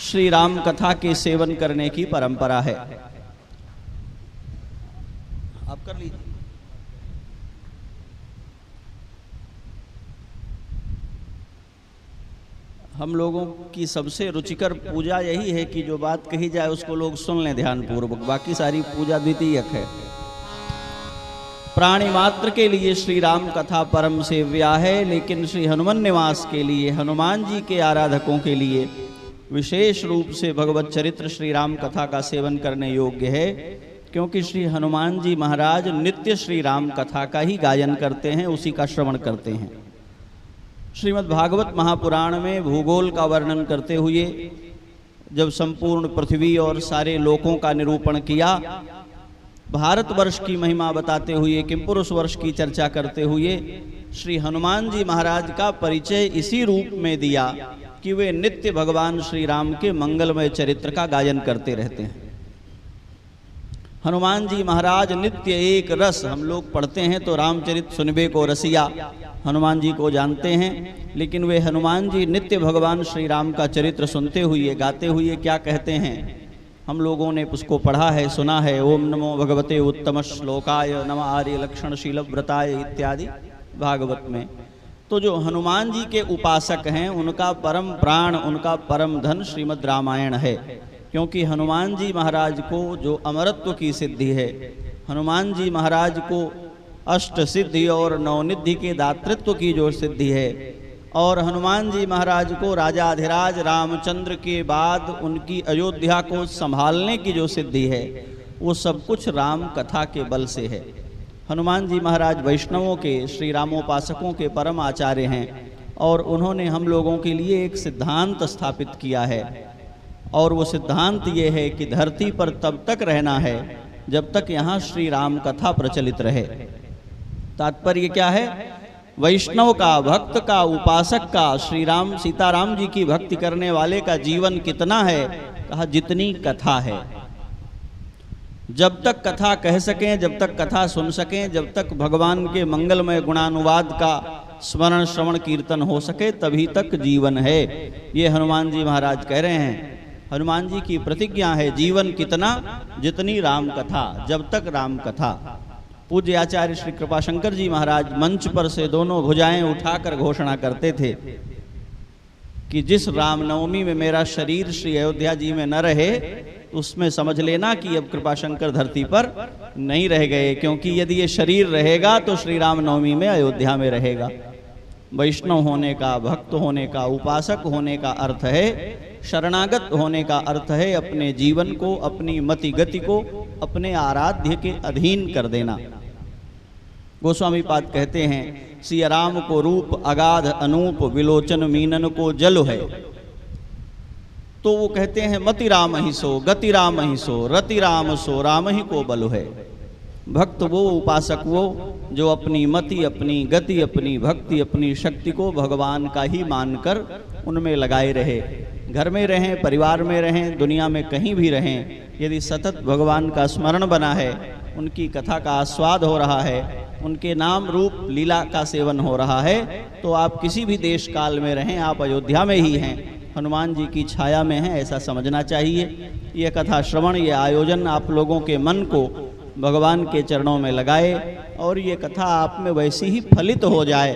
श्री राम कथा के सेवन करने की परंपरा है। आप कर लीजिए। हम लोगों की सबसे रुचिकर पूजा यही है कि जो बात कही जाए उसको लोग सुन लें ध्यानपूर्वक, बाकी सारी पूजा द्वितीयक है। प्राणी मात्र के लिए श्री राम कथा परम सेव्या है, लेकिन श्री हनुमान निवास के लिए, हनुमान जी के आराधकों के लिए विशेष रूप से भगवत चरित्र श्री राम कथा का सेवन करने योग्य है, क्योंकि श्री हनुमान जी महाराज नित्य श्री राम कथा का ही गायन करते हैं, उसी का श्रवण करते हैं। श्रीमद् भागवत महापुराण में भूगोल का वर्णन करते हुए जब संपूर्ण पृथ्वी और सारे लोकों का निरूपण किया, भारतवर्ष की महिमा बताते हुए, किमपुरुष वर्ष की चर्चा करते हुए श्री हनुमान जी महाराज का परिचय इसी रूप में दिया कि वे नित्य भगवान श्री राम के मंगलमय चरित्र का गायन करते रहते हैं। हनुमान जी महाराज नित्य एक रस, हम लोग पढ़ते हैं तो रामचरित सुनबे को रसिया, हनुमान जी को जानते हैं, लेकिन वे हनुमान जी नित्य भगवान श्री राम का चरित्र सुनते हुए, गाते हुए क्या कहते हैं, हम लोगों ने उसको पढ़ा है, सुना है। ओम नमो भगवते उत्तम श्लोकाय नमः आर्य लक्षण शीलव्रताय इत्यादि भागवत में। तो जो हनुमान जी के उपासक हैं, उनका परम प्राण, उनका परम धन श्रीमद् रामायण है, क्योंकि हनुमान जी महाराज को जो अमरत्व की सिद्धि है, हनुमान जी महाराज को अष्ट सिद्धि और नवनिधि के दातृत्व की जो सिद्धि है, और हनुमान जी महाराज को राजाधिराज रामचंद्र के बाद उनकी अयोध्या को संभालने की जो सिद्धि है, वो सब कुछ राम कथा के बल से है। हनुमान जी महाराज वैष्णवों के, श्री रामोपासकों के परम आचार्य हैं, और उन्होंने हम लोगों के लिए एक सिद्धांत स्थापित किया है, और वो सिद्धांत ये है कि धरती पर तब तक रहना है जब तक यहाँ श्री राम कथा प्रचलित रहे। तात्पर्य क्या है? वैष्णव का, भक्त का, उपासक का, श्री राम सीताराम जी की भक्ति करने वाले का जीवन कितना है? कहा जितनी कथा है। जब तक कथा कह सकें, जब तक कथा सुन सकें, जब तक भगवान के मंगलमय गुणानुवाद का स्मरण श्रवण कीर्तन हो सके, तभी तक जीवन है। ये हनुमान जी महाराज कह रहे हैं। हनुमान जी की प्रतिज्ञा है, जीवन कितना? जितनी राम कथा, जब तक राम कथा। पूज्य आचार्य श्री कृपाशंकर जी महाराज मंच पर से दोनों भुजाएं उठाकर घोषणा करते थे कि जिस रामनवमी में मेरा शरीर श्री अयोध्या जी में न रहे, उसमें समझ लेना कि अब कृपाशंकर धरती पर नहीं रह गए, क्योंकि यदि ये शरीर रहेगा तो श्री रामनवमी में अयोध्या में रहेगा। वैष्णव होने का, भक्त होने का, उपासक होने का अर्थ है, शरणागत होने का अर्थ है अपने जीवन को, अपनी मति गति को अपने आराध्य के अधीन कर देना। गोस्वामी पाद कहते हैं, सिया राम को रूप अगाध अनूप, विलोचन मीनन को जल है। तो वो कहते हैं, मति राम ही सो, गति राम ही सो, रति राम सो, राम ही को बल है। भक्त वो, उपासक वो जो अपनी मति, अपनी गति, अपनी भक्ति, अपनी शक्ति को भगवान का ही मानकर उनमें लगाए रहे। घर में रहें, परिवार में रहें, दुनिया में कहीं भी रहें, यदि सतत भगवान का स्मरण बना है, उनकी कथा का आस्वाद हो रहा है, उनके नाम रूप लीला का सेवन हो रहा है, तो आप किसी भी देश काल में रहें, आप अयोध्या में ही हैं, हनुमान जी की छाया में हैं, ऐसा समझना चाहिए। ये कथा श्रवण, ये आयोजन आप लोगों के मन को भगवान के चरणों में लगाए और ये कथा आप में वैसी ही फलित हो जाए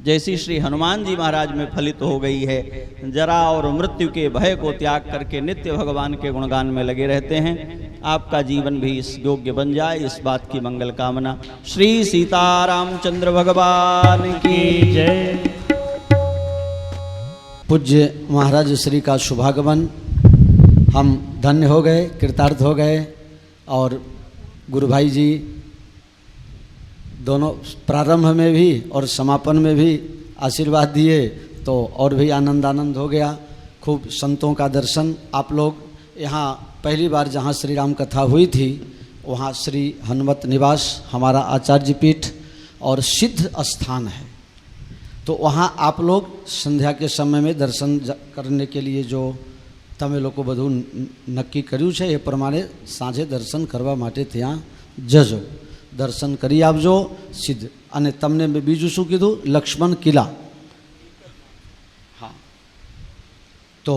जैसी श्री हनुमान जी महाराज में फलित हो गई है। जरा और मृत्यु के भय को त्याग करके नित्य भगवान के गुणगान में लगे रहते हैं। आपका जीवन भी इस योग्य बन जाए, इस बात की मंगल कामना। श्री सीतारामचंद्र भगवान की जय। पूज्य महाराज श्री का शुभागमन, हम धन्य हो गए, कृतार्थ हो गए। और गुरु भाई जी दोनों प्रारंभ में भी और समापन में भी आशीर्वाद दिए, तो और भी आनंद हो गया। खूब संतों का दर्शन। आप लोग यहाँ पहली बार जहाँ श्री राम कथा हुई थी, वहाँ श्री हनुमत निवास हमारा आचार्य पीठ और सिद्ध स्थान है, तो वहाँ आप लोग संध्या के समय में दर्शन करने के लिए जो તમે લોકો બધું નક્કી કર્યું છે એ પ્રમાણે સાંજે દર્શન કરવા માટે ત્યાં જજો, દર્શન કરી આવજો સિદ્ધ। અને તમને મેં બીજું શું કીધું? લક્ષ્મણ કિલ્લા, હા, તો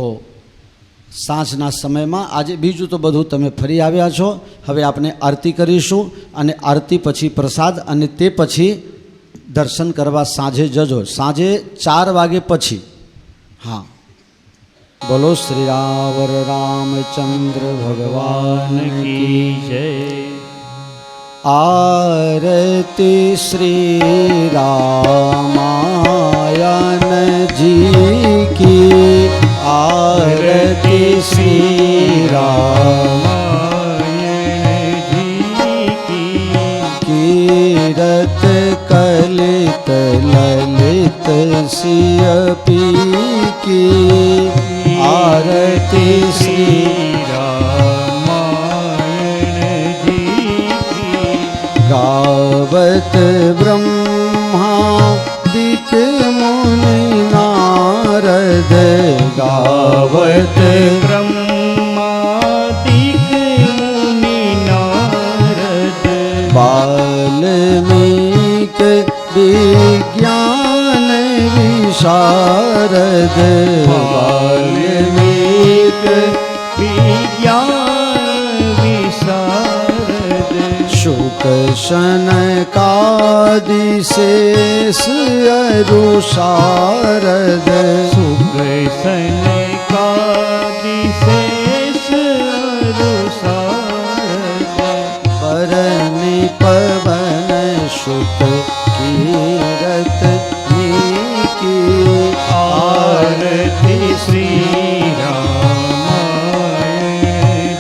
સાંજના સમયમાં આજે બીજું તો બધું તમે ફરી આવ્યા છો। હવે આપણે આરતી કરીશું અને આરતી પછી પ્રસાદ અને તે પછી દર્શન કરવા સાંજે જજો, સાંજે 4 વાગે પછી। हाँ, बोलो श्री रावर रामचंद्र भगवान की जय। आरती श्री रामायण जी की, आरती श्री रामायण जी की। कीरत कलित ललित सियपी की, आरती श्री रामायण जी की। गावत ब्रह्मादिक मुनि नारद, गावत ब्रह्मादिक मुनि नारद। वाल्मीक विज्ञान विशारद, वाल्मीक विज्ञान विशारद। शुक शनकादि शेष अरु शारद, शुक शनकादि शेष अरु शारद। परनि पवन सुत कीरत की, आरती श्री रामायण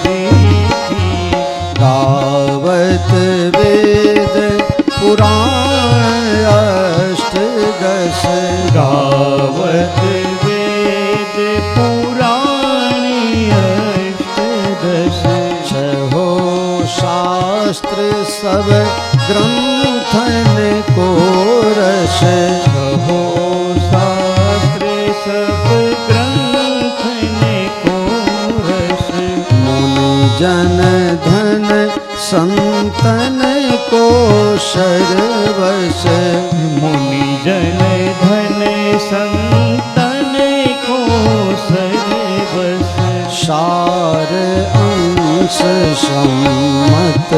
जी की। गावत वेद पुराण अष्टदश, गावत वेद पुराण ग्रंथन को रस कहो शास्त्र सब ग्रंथन को रस मुनि जन धन संतन को सर्वस मुनि जन धन संतन को सर्वस सार अंश सम्मत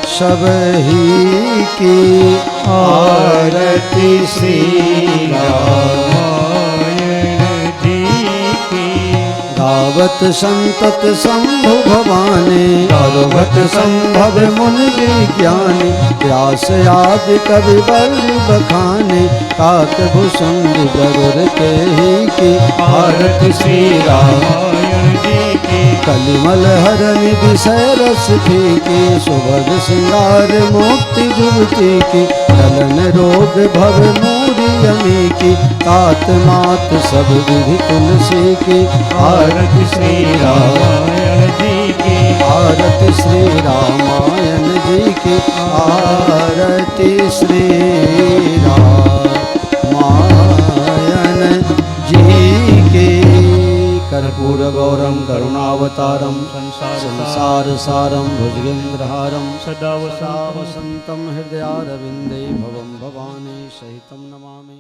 सब ही की आरती श्री रामायण जी की गावत संतत शंभु भवानी गावत संभव मुनि विज्ञानी व्यास आदि कवि बलि बखाने काक भुसंग गरुड़ के ही की आरती श्री रामायण जी की कलिमल हरनि विषय रस फीकी सुभग सिंगार मुक्ति जुगती की कलन रोग भव मूरी यमी की तात मात सब विधि तुलसी की आरती श्री रामायण जी की आरती श्री रामायण जी की आरती श्री रामायण जी की कर्पूर गौरम करुणावतारम संसार सारम भुजगेन्द्रहारम सदा सदा वसंतम हृदयारविंदे भवम भवानी सहितम नमामि।